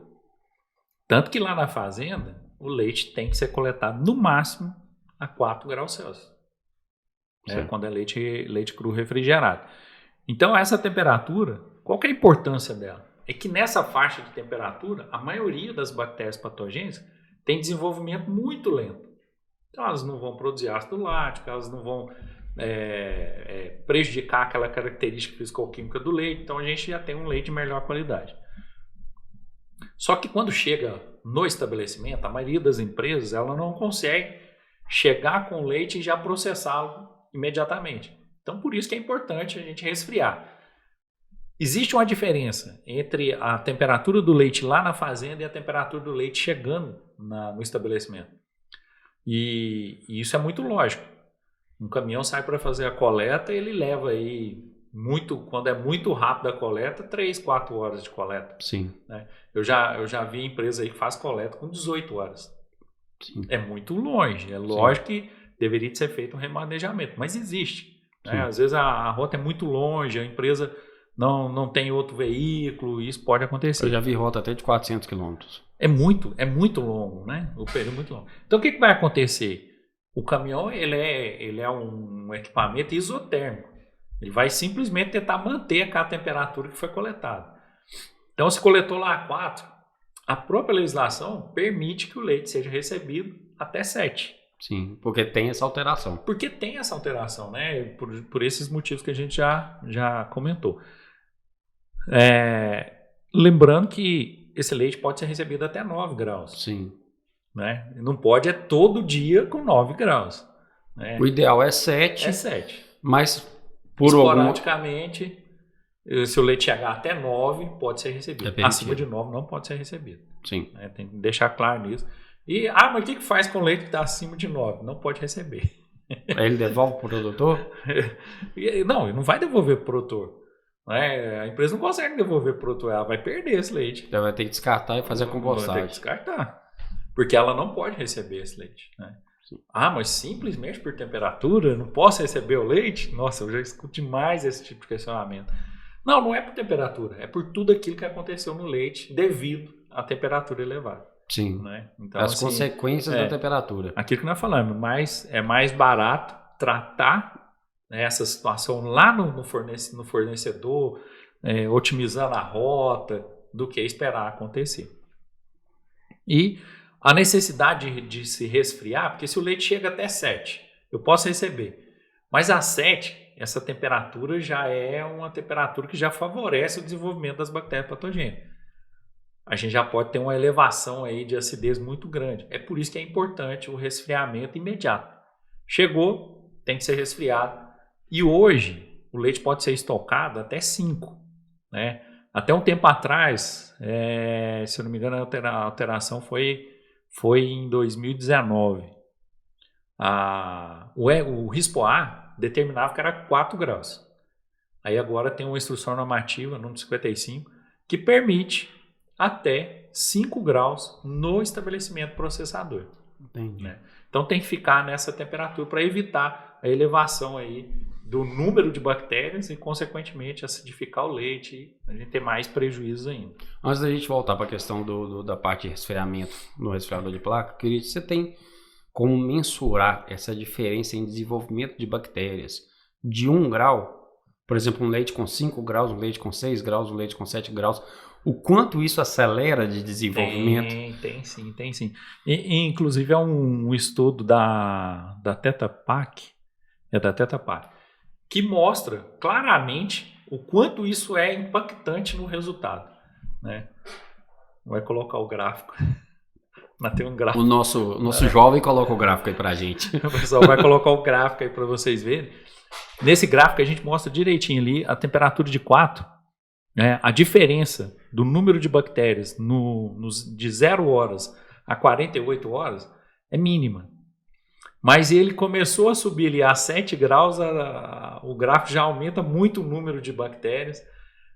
[SPEAKER 2] Tanto que lá na fazenda, o leite tem que ser coletado no máximo a 4 graus Celsius. Quando é leite cru refrigerado. Então essa temperatura, qual que é a importância dela? É que nessa faixa de temperatura, a maioria das bactérias patogênicas tem desenvolvimento muito lento. Então elas não vão produzir ácido lático, elas não vão prejudicar aquela característica físico-química do leite. Então a gente já tem um leite de melhor qualidade. Só que quando chega no estabelecimento, a maioria das empresas ela não consegue chegar com o leite e já processá-lo imediatamente. Então por isso que é importante a gente resfriar. Existe uma diferença entre a temperatura do leite lá na fazenda e a temperatura do leite chegando no estabelecimento. E isso é muito lógico. Um caminhão sai para fazer a coleta, ele leva aí quando é muito rápido a coleta, 3, 4 horas de coleta.
[SPEAKER 1] Sim.
[SPEAKER 2] Né? Eu já vi empresa aí que faz coleta com 18 horas.
[SPEAKER 1] Sim.
[SPEAKER 2] É muito longe. É lógico que deveria ser feito um remanejamento, mas existe. Né? Às vezes a rota é muito longe, a empresa não tem outro veículo, isso pode acontecer.
[SPEAKER 1] Eu já vi rota até de 400 quilômetros.
[SPEAKER 2] É muito longo, né? O período é muito longo. Então o que vai acontecer? O caminhão ele é um equipamento isotérmico. Ele vai simplesmente tentar manter aquela temperatura que foi coletada. Então, se coletou lá a 4, a própria legislação permite que o leite seja recebido até 7.
[SPEAKER 1] Sim, porque tem essa alteração.
[SPEAKER 2] Porque tem essa alteração, né? Por esses motivos que a gente já comentou. Lembrando que esse leite pode ser recebido até 9 graus.
[SPEAKER 1] Sim.
[SPEAKER 2] né? Não pode todo dia com 9 graus. Né?
[SPEAKER 1] O ideal é 7.
[SPEAKER 2] É 7.
[SPEAKER 1] Mas por
[SPEAKER 2] esporadicamente, se o leite chegar até 9, pode ser recebido. Acima de 9 não pode ser recebido.
[SPEAKER 1] Sim.
[SPEAKER 2] Né? Tem que deixar claro nisso. E, mas o que faz com o leite que está acima de 9? Não pode receber.
[SPEAKER 1] Aí ele devolve para o produtor?
[SPEAKER 2] Não, ele não vai devolver para o produtor. Né? A empresa não consegue devolver para o produtor. Ela vai perder esse leite.
[SPEAKER 1] Ela vai ter que descartar e fazer a compostagem.
[SPEAKER 2] Vai ter que descartar. Porque ela não pode receber esse leite. Né? Mas simplesmente por temperatura, não posso receber o leite? Nossa, eu já escuto demais esse tipo de questionamento. Não é por temperatura, é por tudo aquilo que aconteceu no leite devido à temperatura elevada.
[SPEAKER 1] Sim,
[SPEAKER 2] né? Então,
[SPEAKER 1] as consequências da temperatura.
[SPEAKER 2] Aquilo que nós falamos, mas é mais barato tratar, né, essa situação lá no fornecedor, otimizando a rota, do que esperar acontecer. E a necessidade de se resfriar, porque se o leite chega até 7, eu posso receber. Mas a 7, essa temperatura já é uma temperatura que já favorece o desenvolvimento das bactérias patogênicas. A gente já pode ter uma elevação aí de acidez muito grande. É por isso que é importante o resfriamento imediato. Chegou, tem que ser resfriado. E hoje, o leite pode ser estocado até 5. Né? Até um tempo atrás, se eu não me engano, a alteração foi em 2019. O RISPO-A determinava que era 4 graus. Aí agora tem uma instrução normativa, número 55, que permite até 5 graus no estabelecimento processador.
[SPEAKER 1] Entendi.
[SPEAKER 2] Né? Então tem que ficar nessa temperatura para evitar a elevação aí do número de bactérias e, consequentemente, acidificar o leite e a gente ter mais prejuízos ainda.
[SPEAKER 1] Antes da gente voltar para a questão da parte de resfriamento no resfriador de placa, queria que você tem como mensurar essa diferença em desenvolvimento de bactérias de 1 grau, por exemplo, um leite com 5 graus, um leite com 6 graus, um leite com 7 graus, o quanto isso acelera de desenvolvimento?
[SPEAKER 2] Tem sim. E, inclusive, é um estudo da Tetra Pak, que mostra claramente o quanto isso é impactante no resultado. Né? Vai colocar o gráfico. Mas tem um gráfico.
[SPEAKER 1] O nosso jovem coloca o gráfico aí pra gente.
[SPEAKER 2] O pessoal vai colocar o gráfico aí para vocês verem. Nesse gráfico a gente mostra direitinho ali a temperatura de 4, né? A diferença do número de bactérias de 0 horas a 48 horas é mínima. Mas ele começou a subir ali a 7 graus, o gráfico já aumenta muito o número de bactérias.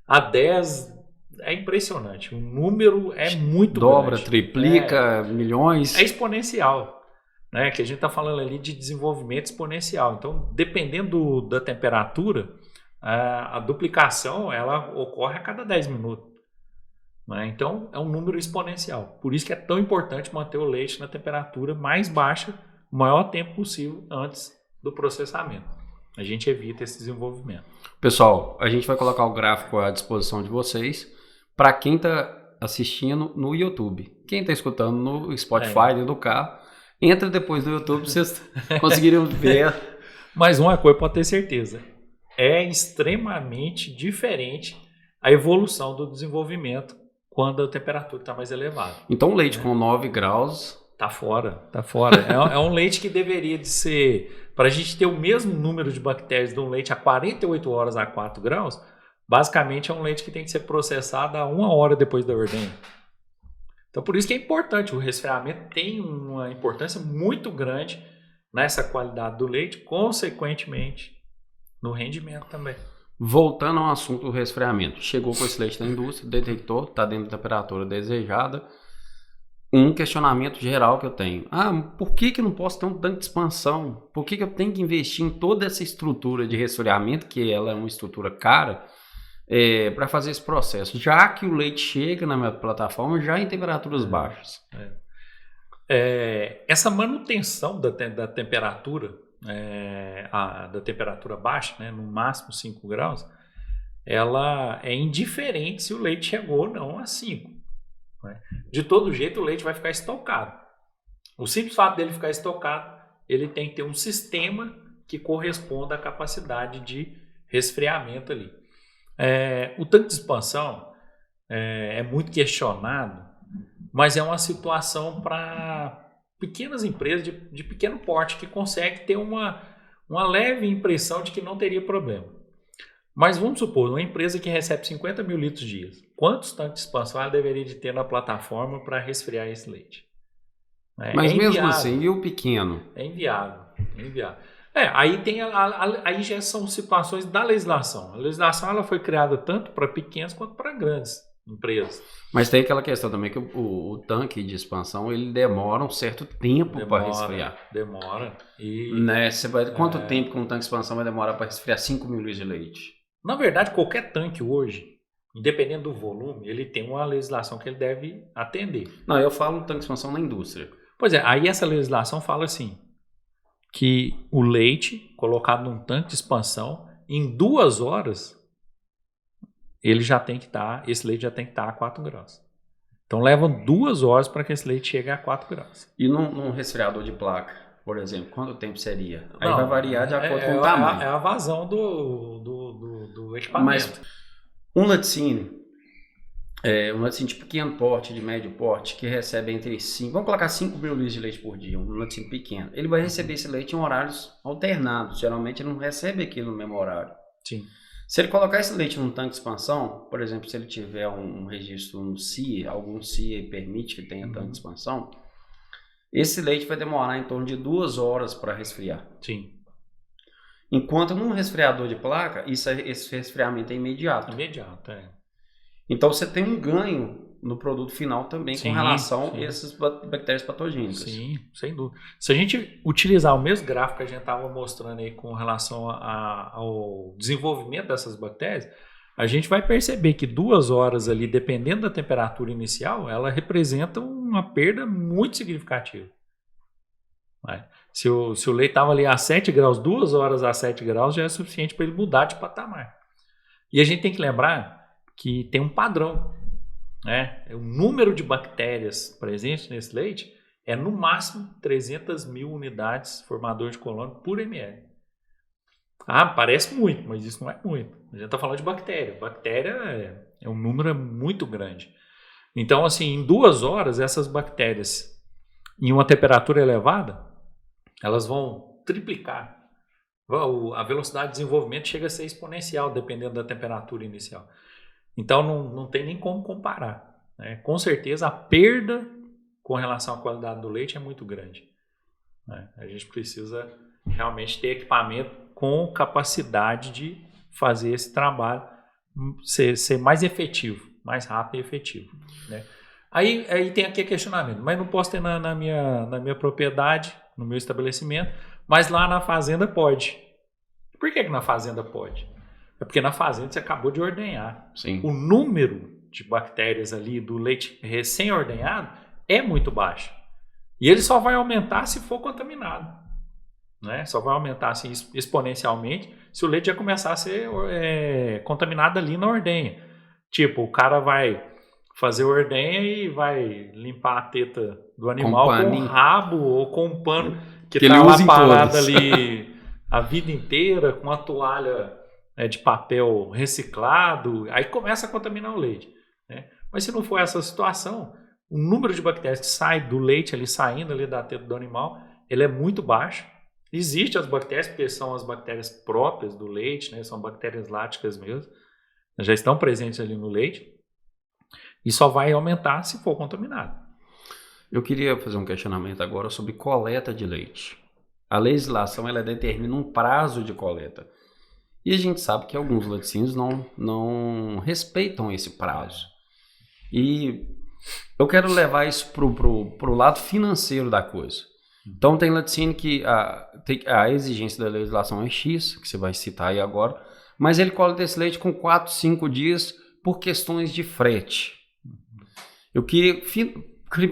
[SPEAKER 2] A 10 é impressionante. O número é muito
[SPEAKER 1] dobra,
[SPEAKER 2] grande.
[SPEAKER 1] triplica, milhões.
[SPEAKER 2] É exponencial. Né? Que a gente está falando ali de desenvolvimento exponencial. Então, dependendo da temperatura, a duplicação ela ocorre a cada 10 minutos. Né? Então, é um número exponencial. Por isso que é tão importante manter o leite na temperatura mais baixa o maior tempo possível antes do processamento. A gente evita esse desenvolvimento.
[SPEAKER 1] Pessoal, a gente vai colocar o gráfico à disposição de vocês para quem está assistindo no YouTube. Quem está escutando no Spotify, dentro do carro, entra depois no YouTube para vocês conseguirem ver.
[SPEAKER 2] Mas uma coisa pode ter certeza, é extremamente diferente a evolução do desenvolvimento quando a temperatura está mais elevada.
[SPEAKER 1] Então o leite com 9 graus...
[SPEAKER 2] Tá fora. É um leite que deveria de ser... Para a gente ter o mesmo número de bactérias de um leite a 48 horas a 4 graus, basicamente é um leite que tem que ser processado a 1 hora depois da ordenha. Então por isso que é importante, o resfriamento tem uma importância muito grande nessa qualidade do leite, consequentemente no rendimento também.
[SPEAKER 1] Voltando ao assunto do resfriamento, chegou com esse leite da indústria, detectou, está dentro da temperatura desejada. Um questionamento geral que eu tenho. Por que não posso ter um tanque de expansão? Por que eu tenho que investir em toda essa estrutura de resfriamento, que ela é uma estrutura cara, para fazer esse processo? Já que o leite chega na minha plataforma já em temperaturas baixas.
[SPEAKER 2] Essa manutenção da temperatura, da temperatura baixa, né, no máximo 5 graus, ela é indiferente se o leite chegou ou não a 5. De todo jeito o leite vai ficar estocado. O simples fato dele ficar estocado, ele tem que ter um sistema que corresponda à capacidade de resfriamento ali. O tanque de expansão é muito questionado mas é uma situação para pequenas empresas de pequeno porte que conseguem ter uma leve impressão de que não teria problema. Mas vamos supor, uma empresa que recebe 50 mil litros dia, quantos tanques de expansão ela deveria de ter na plataforma para resfriar esse leite?
[SPEAKER 1] Mas mesmo assim, e o pequeno?
[SPEAKER 2] É inviável. Aí já são situações da legislação. A legislação ela foi criada tanto para pequenas quanto para grandes empresas.
[SPEAKER 1] Mas tem aquela questão também que o tanque de expansão ele demora um certo tempo para resfriar.
[SPEAKER 2] Demora.
[SPEAKER 1] Quanto tempo que um tanque de expansão vai demorar para resfriar 5 mil litros de leite?
[SPEAKER 2] Na verdade, qualquer tanque hoje, independente do volume, ele tem uma legislação que ele deve atender.
[SPEAKER 1] Não, eu falo tanque de expansão na indústria.
[SPEAKER 2] Pois é, aí essa legislação fala assim, que o leite colocado num tanque de expansão, em 2 horas, esse leite já tem que estar a 4 graus. Então levam 2 horas para que esse leite chegue a 4 graus.
[SPEAKER 1] E num resfriador de placa, por exemplo, quanto tempo seria? Aí vai variar de acordo com o tamanho.
[SPEAKER 2] É a vazão do equipamento. Mas
[SPEAKER 1] um laticínio de pequeno porte, de médio porte, que recebe entre 5, vamos colocar 5 mil litros de leite por dia, um laticínio pequeno, ele vai receber esse leite em horários alternados. Geralmente ele não recebe aquilo no mesmo horário.
[SPEAKER 2] Sim.
[SPEAKER 1] Se ele colocar esse leite num tanque de expansão, por exemplo, se ele tiver um registro no CIA, algum CIA permite que tenha tanque de expansão, esse leite vai demorar em torno de 2 horas para resfriar.
[SPEAKER 2] Sim.
[SPEAKER 1] Enquanto num resfriador de placa, esse resfriamento é imediato. Então você tem um ganho no produto final também com relação a essas bactérias patogênicas.
[SPEAKER 2] Sim, sem dúvida. Se a gente utilizar o mesmo gráfico que a gente estava mostrando aí com relação ao desenvolvimento dessas bactérias, a gente vai perceber que 2 horas ali, dependendo da temperatura inicial, ela representa uma perda muito significativa. Se o leite estava ali a 7 graus, 2 horas a 7 graus já é suficiente para ele mudar de patamar. E a gente tem que lembrar que tem um padrão. O número de bactérias presentes nesse leite é no máximo 300 mil unidades formador de colônia por ml. Parece muito, mas isso não é muito. A gente está falando de bactéria. Bactéria é um número muito grande. Então, assim, em 2 horas, essas bactérias, em uma temperatura elevada, elas vão triplicar. A velocidade de desenvolvimento chega a ser exponencial, dependendo da temperatura inicial. Então, não tem nem como comparar. Com certeza, a perda com relação à qualidade do leite é muito grande. A gente precisa realmente ter equipamento com capacidade de fazer esse trabalho ser mais efetivo, mais rápido e efetivo. Aí tem aqui questionamento, mas não posso ter na minha propriedade, no meu estabelecimento, mas lá na fazenda pode. Por que na fazenda pode? É porque na fazenda você acabou de ordenhar.
[SPEAKER 1] Sim.
[SPEAKER 2] O número de bactérias ali do leite recém-ordenhado é muito baixo. E ele só vai aumentar se for contaminado. Só vai aumentar assim, exponencialmente se o leite já começar a ser contaminado ali na ordenha. Tipo, o cara vai fazer ordenha e vai limpar a teta do animal com um rabo ou com um pano que está lá parado ali a vida inteira, com uma toalha de papel reciclado, aí começa a contaminar o leite. Mas se não for essa situação, o número de bactérias que sai do leite, ali, saindo ali da teta do animal, ele é muito baixo. Existem as bactérias, porque são as bactérias próprias do leite, são bactérias láticas mesmo, já estão presentes ali no leite, e só vai aumentar se for contaminado.
[SPEAKER 1] Eu queria fazer um questionamento agora sobre coleta de leite. A legislação ela determina um prazo de coleta. E a gente sabe que alguns laticínios não respeitam esse prazo. E eu quero levar isso pro lado financeiro da coisa. Então tem laticínio que a exigência da legislação é X, que você vai citar aí agora, mas ele coleta esse leite com 4, 5 dias por questões de frete. Eu queria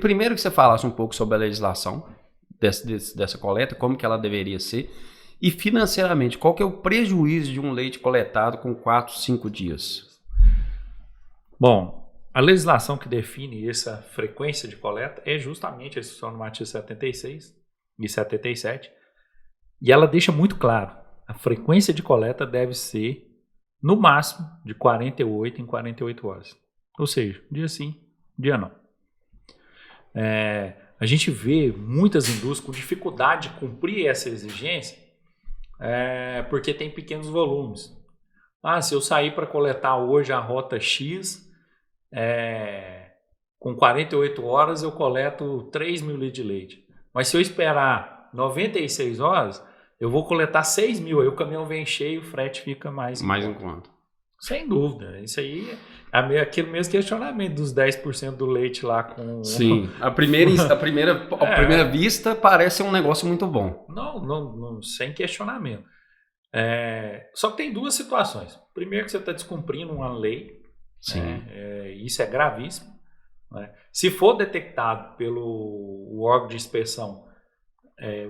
[SPEAKER 1] primeiro que você falasse um pouco sobre a legislação dessa coleta, como que ela deveria ser, e financeiramente, qual que é o prejuízo de um leite coletado com 4, 5 dias?
[SPEAKER 2] Bom, a legislação que define essa frequência de coleta é justamente a Instrução Normativa 76 e 77, e ela deixa muito claro, a frequência de coleta deve ser no máximo de 48 em 48 horas. Ou seja, dia sim, dia não. A gente vê muitas indústrias com dificuldade de cumprir essa exigência porque tem pequenos volumes. Se eu sair para coletar hoje a rota X, com 48 horas eu coleto 3 mil litros de leite. Mas se eu esperar 96 horas, eu vou coletar 6 mil. Aí o caminhão vem cheio, o frete fica mais
[SPEAKER 1] em conta.
[SPEAKER 2] Sem dúvida. Isso aí é aquele mesmo questionamento dos 10% do leite lá com...
[SPEAKER 1] Sim, à primeira vista parece um negócio muito bom.
[SPEAKER 2] Não, sem questionamento. Só que tem duas situações. Primeiro que você está descumprindo uma lei.
[SPEAKER 1] Sim.
[SPEAKER 2] Isso é gravíssimo. Né? Se for detectado pelo órgão de inspeção,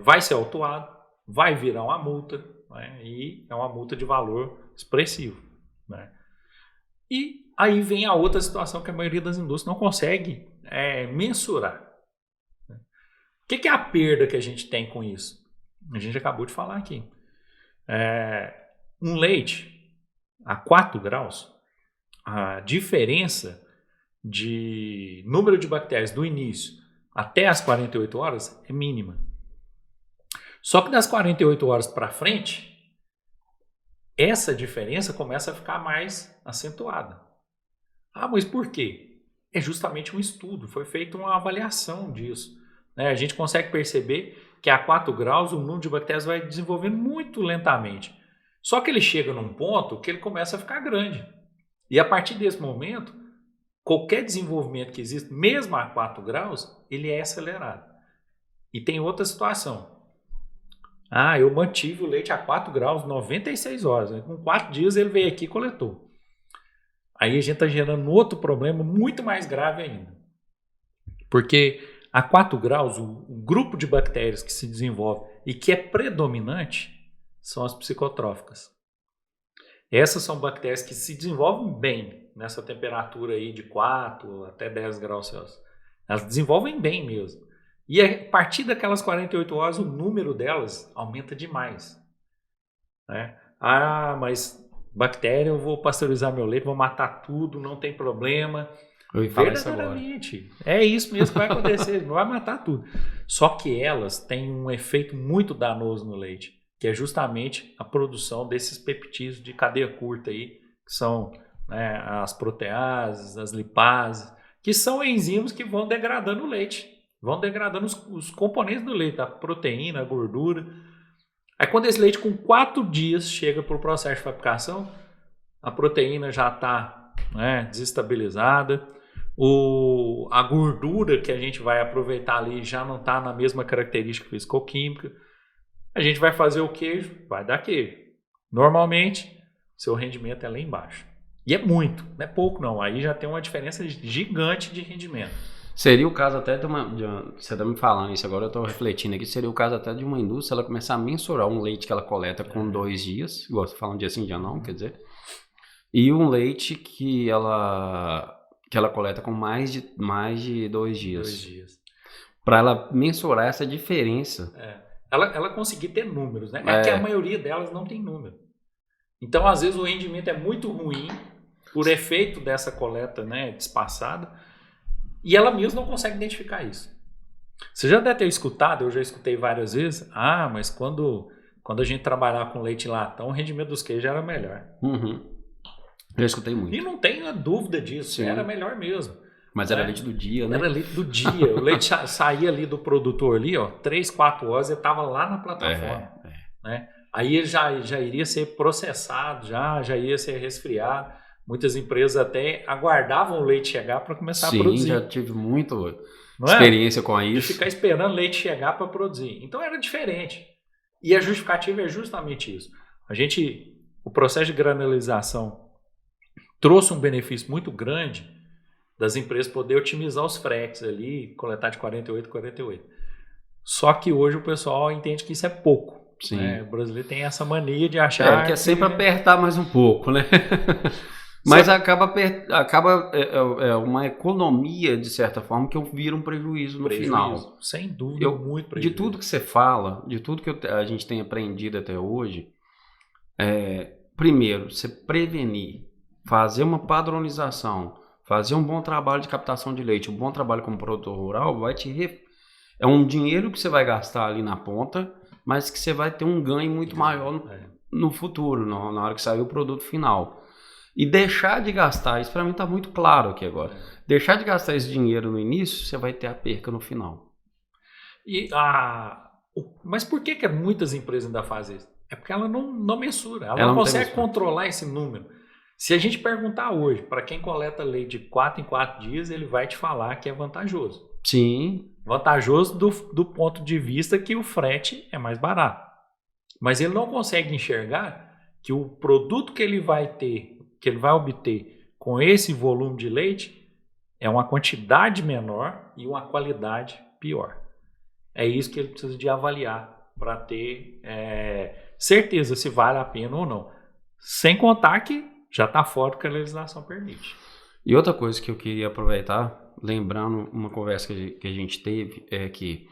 [SPEAKER 2] vai ser autuado, vai virar uma multa, né? E é uma multa de valor expressivo. Né? E aí vem a outra situação que a maioria das indústrias não consegue mensurar. Né? O que é a perda que a gente tem com isso? A gente acabou de falar aqui. Um leite a 4 graus, a diferença de número de bactérias do início até as 48 horas é mínima. Só que das 48 horas para frente, essa diferença começa a ficar mais acentuada. Mas por quê? É justamente um estudo, foi feita uma avaliação disso. Né? A gente consegue perceber que a 4 graus o número de bactérias vai desenvolvendo muito lentamente. Só que ele chega num ponto que ele começa a ficar grande. E a partir desse momento, qualquer desenvolvimento que existe, mesmo a 4 graus, ele é acelerado. E tem outra situação. Eu mantive o leite a 4 graus 96 horas. Né? Com 4 dias ele veio aqui e coletou. Aí a gente está gerando outro problema muito mais grave ainda. Porque a 4 graus, o grupo de bactérias que se desenvolve e que é predominante são as psicotróficas. Essas são bactérias que se desenvolvem bem nessa temperatura aí de 4 até 10 graus Celsius. Elas desenvolvem bem mesmo. E a partir daquelas 48 horas, o número delas aumenta demais. Né? Mas bactéria, eu vou pasteurizar meu leite, vou matar tudo, não tem problema. Verdadeiramente. É isso mesmo que vai acontecer, vai matar tudo. Só que elas têm um efeito muito danoso no leite, que é justamente a produção desses peptídeos de cadeia curta aí, que são as proteases, as lipases, que são enzimas que vão degradando o leite. Vão degradando os componentes do leite, a proteína, a gordura. Aí quando esse leite com 4 dias chega para o processo de fabricação, a proteína já está desestabilizada, a gordura que a gente vai aproveitar ali já não está na mesma característica fisicoquímica. A gente vai fazer o queijo, vai dar queijo. Normalmente, seu rendimento é lá embaixo. E é muito, não é pouco não. Aí já tem uma diferença gigante de rendimento.
[SPEAKER 1] Seria o caso até você está me falando isso agora, eu estou refletindo aqui, seria o caso até de uma indústria ela começar a mensurar um leite que ela coleta com 2 dias, igual você fala um dia sim, dia não, quer dizer, e um leite que ela coleta com mais de 2 dias.
[SPEAKER 2] 2 dias.
[SPEAKER 1] Para ela mensurar essa diferença.
[SPEAKER 2] Ela conseguir ter números, né? É que a maioria delas não tem número. Então, às vezes, o rendimento é muito ruim por efeito dessa coleta despassada. E ela mesma não consegue identificar isso. Você já deve ter escutado, eu já escutei várias vezes, mas quando a gente trabalhava com leite em latão, o rendimento dos queijos era melhor.
[SPEAKER 1] Uhum. Já escutei muito.
[SPEAKER 2] E não tenho dúvida disso, sim. Era melhor mesmo.
[SPEAKER 1] Mas era leite do dia, né?
[SPEAKER 2] Era leite do dia. O leite saía ali do produtor ali, 3, 4 horas, ele estava lá na plataforma. Né? Aí ele já iria ser processado, já ia ser resfriado. Muitas empresas até aguardavam o leite chegar para começar a produzir. Sim, já
[SPEAKER 1] tive muita experiência com isso.
[SPEAKER 2] De ficar esperando o leite chegar para produzir. Então era diferente. E a justificativa é justamente isso. O processo de granularização trouxe um benefício muito grande das empresas poder otimizar os fretes ali, coletar de 48 a 48. Só que hoje o pessoal entende que isso é pouco.
[SPEAKER 1] Sim.
[SPEAKER 2] Né? O brasileiro tem essa mania de achar
[SPEAKER 1] que é sempre apertar mais um pouco, né? Mas acaba uma economia, de certa forma, que vira um prejuízo no final.
[SPEAKER 2] Sem dúvida, muito prejuízo.
[SPEAKER 1] De tudo que você fala, de tudo que a gente tem aprendido até hoje, primeiro, você prevenir, fazer uma padronização, fazer um bom trabalho de captação de leite, um bom trabalho como produtor rural, é um dinheiro que você vai gastar ali na ponta, mas que você vai ter um ganho muito maior no futuro, na hora que sair o produto final. E deixar de gastar, isso para mim está muito claro aqui agora. Deixar de gastar esse dinheiro no início, você vai ter a perca no final.
[SPEAKER 2] Mas por que muitas empresas ainda fazem isso? É porque ela não mensura, ela não consegue controlar esse número. Se a gente perguntar hoje, para quem coleta leite de 4 em 4 dias, ele vai te falar que é vantajoso.
[SPEAKER 1] Sim.
[SPEAKER 2] Vantajoso do ponto de vista que o frete é mais barato. Mas ele não consegue enxergar que o produto que ele vai obter com esse volume de leite é uma quantidade menor e uma qualidade pior. É isso que ele precisa de avaliar para ter certeza se vale a pena ou não. Sem contar que já está fora do que a legislação permite.
[SPEAKER 1] E outra coisa que eu queria aproveitar, lembrando uma conversa que a gente teve, é que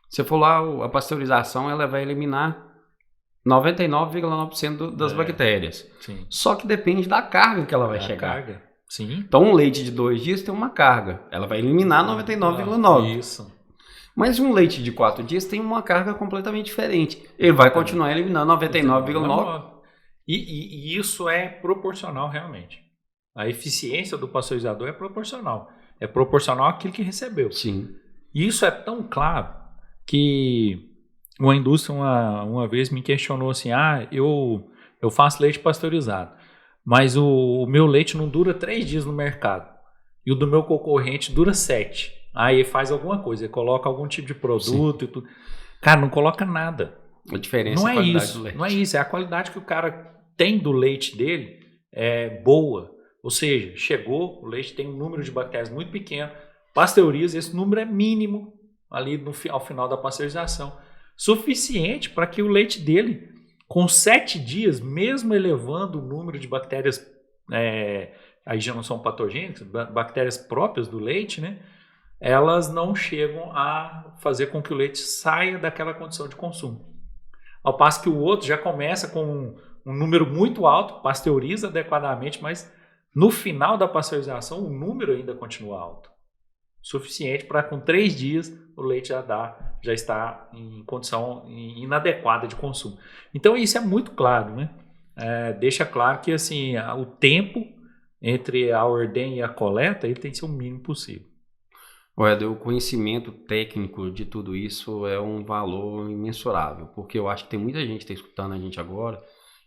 [SPEAKER 1] se for lá, a pasteurização ela vai eliminar 99,9% das bactérias.
[SPEAKER 2] Sim.
[SPEAKER 1] Só que depende da carga que ela vai chegar.
[SPEAKER 2] Carga. Sim.
[SPEAKER 1] Então um leite de 2 dias tem uma carga. Ela vai eliminar 99,9%.
[SPEAKER 2] Isso.
[SPEAKER 1] Mas um leite de 4 dias tem uma carga completamente diferente. Ele vai continuar eliminando 99,9%.
[SPEAKER 2] E isso é proporcional realmente. A eficiência do pasteurizador é proporcional. É proporcional àquilo que recebeu.
[SPEAKER 1] Sim.
[SPEAKER 2] E isso é tão claro que uma indústria uma vez me questionou assim, eu faço leite pasteurizado, mas o meu leite não dura 3 dias no mercado. E o do meu concorrente dura 7. Aí ele faz alguma coisa, ele coloca algum tipo de produto e tudo. Cara, não coloca nada.
[SPEAKER 1] A diferença
[SPEAKER 2] não
[SPEAKER 1] é a qualidade do leite.
[SPEAKER 2] Não é isso, é a qualidade que o cara tem do leite dele é boa. Ou seja, chegou, o leite tem um número de bactérias muito pequeno, pasteuriza, esse número é mínimo ali ao final da pasteurização. Suficiente para que o leite dele, com 7 dias, mesmo elevando o número de bactérias, aí já não são patogênicas, bactérias próprias do leite, né? Elas não chegam a fazer com que o leite saia daquela condição de consumo. Ao passo que o outro já começa com um número muito alto, pasteuriza adequadamente, mas no final da pasteurização o número ainda continua alto. Suficiente para com 3 dias o leite já está em condição inadequada de consumo. Então isso é muito claro, né? Deixa claro que assim, o tempo entre a ordem e a coleta ele tem que ser o mínimo possível.
[SPEAKER 1] O conhecimento técnico de tudo isso é um valor imensurável, porque eu acho que tem muita gente que está escutando a gente agora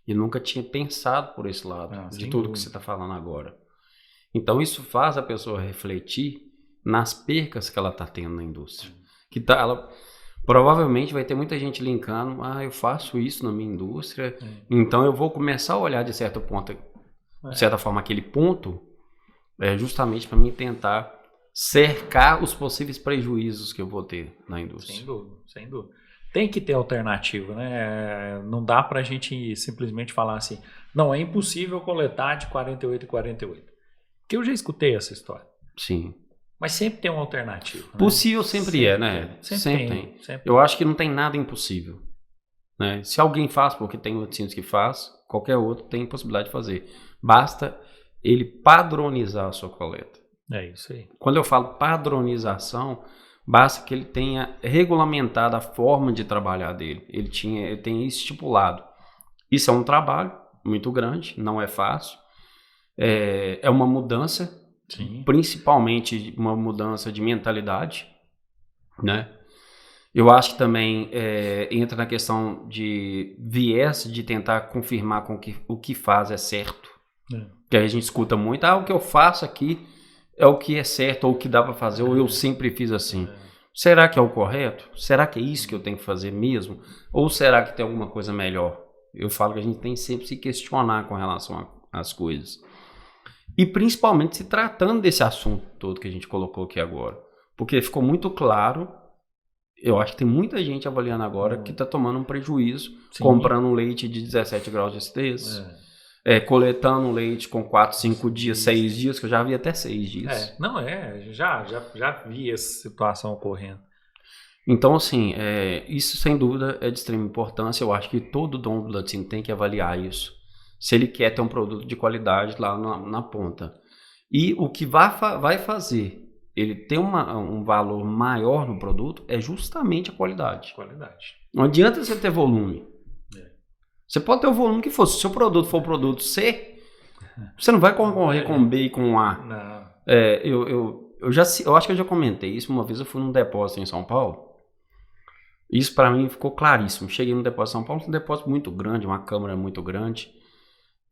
[SPEAKER 1] e nunca tinha pensado por esse lado, de tudo que você está falando agora. Então isso faz a pessoa refletir nas percas que ela está tendo na indústria. Ela provavelmente vai ter muita gente linkando, eu faço isso na minha indústria, então eu vou começar a olhar de certa forma aquele ponto, justamente para mim tentar cercar os possíveis prejuízos que eu vou ter na indústria.
[SPEAKER 2] Sem dúvida. Tem que ter alternativa, né? Não dá para a gente simplesmente falar assim, não, é impossível coletar de 48 e 48. Porque eu já escutei essa história.
[SPEAKER 1] Sim.
[SPEAKER 2] Mas sempre tem uma alternativa. Né?
[SPEAKER 1] Possível sempre é, né? Sempre tem. Eu acho que não tem nada impossível. Né? Se alguém faz porque tem laticínios que faz, qualquer outro tem possibilidade de fazer. Basta ele padronizar a sua coleta.
[SPEAKER 2] É isso aí.
[SPEAKER 1] Quando eu falo padronização, basta que ele tenha regulamentado a forma de trabalhar dele. Ele tenha estipulado. Isso é um trabalho muito grande, não é fácil. É uma mudança,
[SPEAKER 2] sim,
[SPEAKER 1] principalmente uma mudança de mentalidade, né? Eu acho que também entra na questão de viés de tentar confirmar com que o que faz é certo. Que aí a gente escuta muito, o que eu faço aqui é o que é certo, ou o que dá para fazer, ou eu sempre fiz assim. Será que é o correto? Será que é isso que eu tenho que fazer mesmo? Ou será que tem alguma coisa melhor? Eu falo que a gente tem sempre que se questionar com relação às coisas. E principalmente se tratando desse assunto todo que a gente colocou aqui agora. Porque ficou muito claro, eu acho que tem muita gente avaliando agora que está tomando um prejuízo, sim, comprando um leite de 17 graus de acidez. Coletando leite com 4, 5 dias, 6 dias, que eu já vi até 6 dias.
[SPEAKER 2] Já vi essa situação ocorrendo.
[SPEAKER 1] Então, assim, isso sem dúvida é de extrema importância. Eu acho que todo dono do laticínio tem que avaliar isso. Se ele quer ter um produto de qualidade lá na ponta. E o que vai fazer ele ter um valor maior no produto é justamente a qualidade. Não adianta você ter volume. Você pode ter o volume que for. Se o seu produto for o produto C, você não vai concorrer com B e com A.
[SPEAKER 2] Não.
[SPEAKER 1] Eu acho que eu já comentei isso uma vez. Eu fui num depósito em São Paulo. Isso para mim ficou claríssimo. Cheguei no depósito em São Paulo, um depósito muito grande, uma câmara muito grande.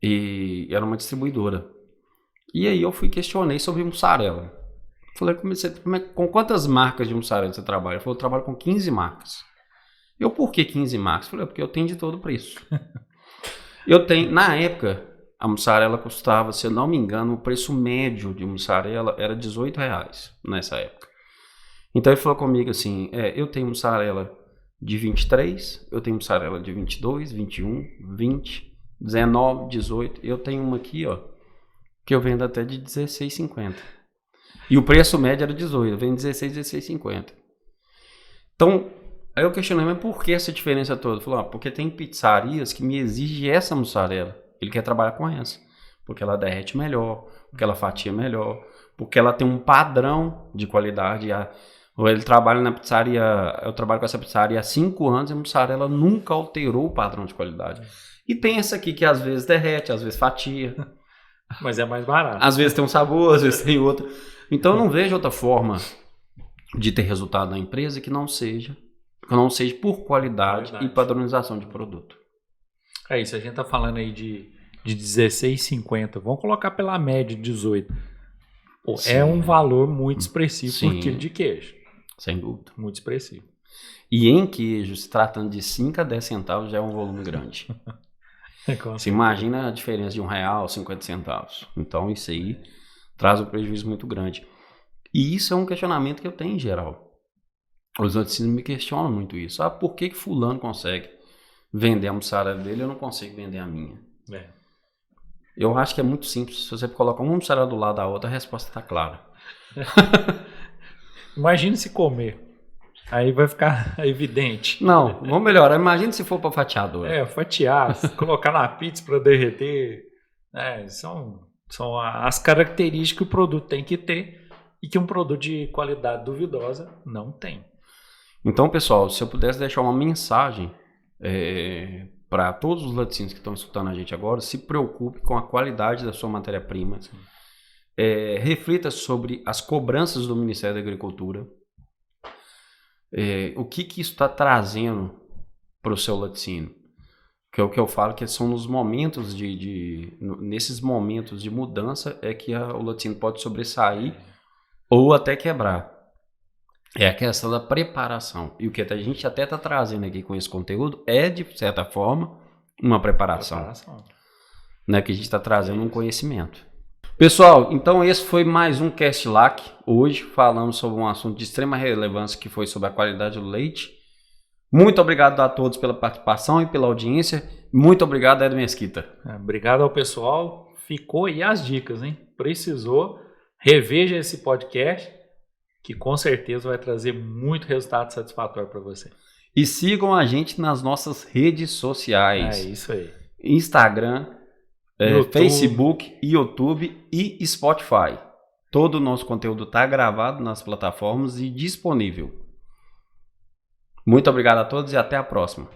[SPEAKER 1] E era uma distribuidora. E aí eu questionei sobre mussarela. Falei, com quantas marcas de mussarela você trabalha? Ele falou, eu trabalho com 15 marcas. Por que 15 marcas? Falei, porque eu tenho de todo preço. Na época, a mussarela custava, se eu não me engano, o preço médio de mussarela era R$18 nessa época. Então ele falou comigo assim, eu tenho mussarela de 23, eu tenho mussarela de 22, 21, 20, 19, 18. Eu tenho uma aqui, ó, que eu vendo até de R$16,50. E o preço médio era 18, eu vendo 16, R$16,50. Então, aí eu questionei, mas por que essa diferença toda? Ele falou, porque tem pizzarias que me exigem essa mussarela. Ele quer trabalhar com essa. Porque ela derrete melhor, porque ela fatia melhor, porque ela tem um padrão de qualidade. Ele trabalha na pizzaria, eu trabalho com essa pizzaria há 5 anos e a mussarela nunca alterou o padrão de qualidade. E tem essa aqui que às vezes derrete, às vezes fatia.
[SPEAKER 2] Mas é mais barato.
[SPEAKER 1] Às vezes tem um sabor, às vezes tem outro. Então eu não vejo outra forma de ter resultado na empresa que não seja por qualidade e padronização de produto.
[SPEAKER 2] É isso, a gente tá falando aí de 16,50. Vamos colocar pela média de 18. É um valor muito expressivo por quilo de queijo.
[SPEAKER 1] Sem dúvida.
[SPEAKER 2] Muito expressivo.
[SPEAKER 1] E em queijo, se tratando de 5 a 10 centavos, já é um volume grande. Você imagina a diferença de R$1, 50 centavos. Então isso aí traz um prejuízo muito grande. E isso é um questionamento que eu tenho em geral. Os laticínios me questionam muito isso. Por que fulano consegue vender a mussarela dele e eu não consigo vender a minha? Eu acho que é muito simples. Se você colocar uma mussarela do lado da outra, a resposta está clara.
[SPEAKER 2] Imagine se comer. Aí vai ficar evidente.
[SPEAKER 1] Não, vamos melhorar. Imagine se for para fatiador.
[SPEAKER 2] Fatiar, colocar na pizza para derreter. São as características que o produto tem que ter e que um produto de qualidade duvidosa não tem.
[SPEAKER 1] Então, pessoal, se eu pudesse deixar uma mensagem para todos os laticínios que estão escutando a gente agora, se preocupe com a qualidade da sua matéria-prima. Reflita sobre as cobranças do Ministério da Agricultura. O que isso está trazendo para o seu laticínio? Que é o que eu falo, que são nos momentos nesses momentos de mudança é que o laticínio pode sobressair ou até quebrar. É a questão da preparação. E o que a gente até está trazendo aqui com esse conteúdo é, de certa forma, uma preparação. Né? Que a gente está trazendo um conhecimento. Pessoal, então esse foi mais um Cast LAC. Hoje falamos sobre um assunto de extrema relevância que foi sobre a qualidade do leite. Muito obrigado a todos pela participação e pela audiência. Muito obrigado, Ed Mesquita.
[SPEAKER 2] Obrigado ao pessoal. Ficou aí as dicas, hein? Precisou, reveja esse podcast, que com certeza vai trazer muito resultado satisfatório para você.
[SPEAKER 1] E sigam a gente nas nossas redes sociais.
[SPEAKER 2] É isso aí.
[SPEAKER 1] Instagram, Facebook, YouTube e Spotify. Todo o nosso conteúdo está gravado nas plataformas e disponível. Muito obrigado a todos e até a próxima.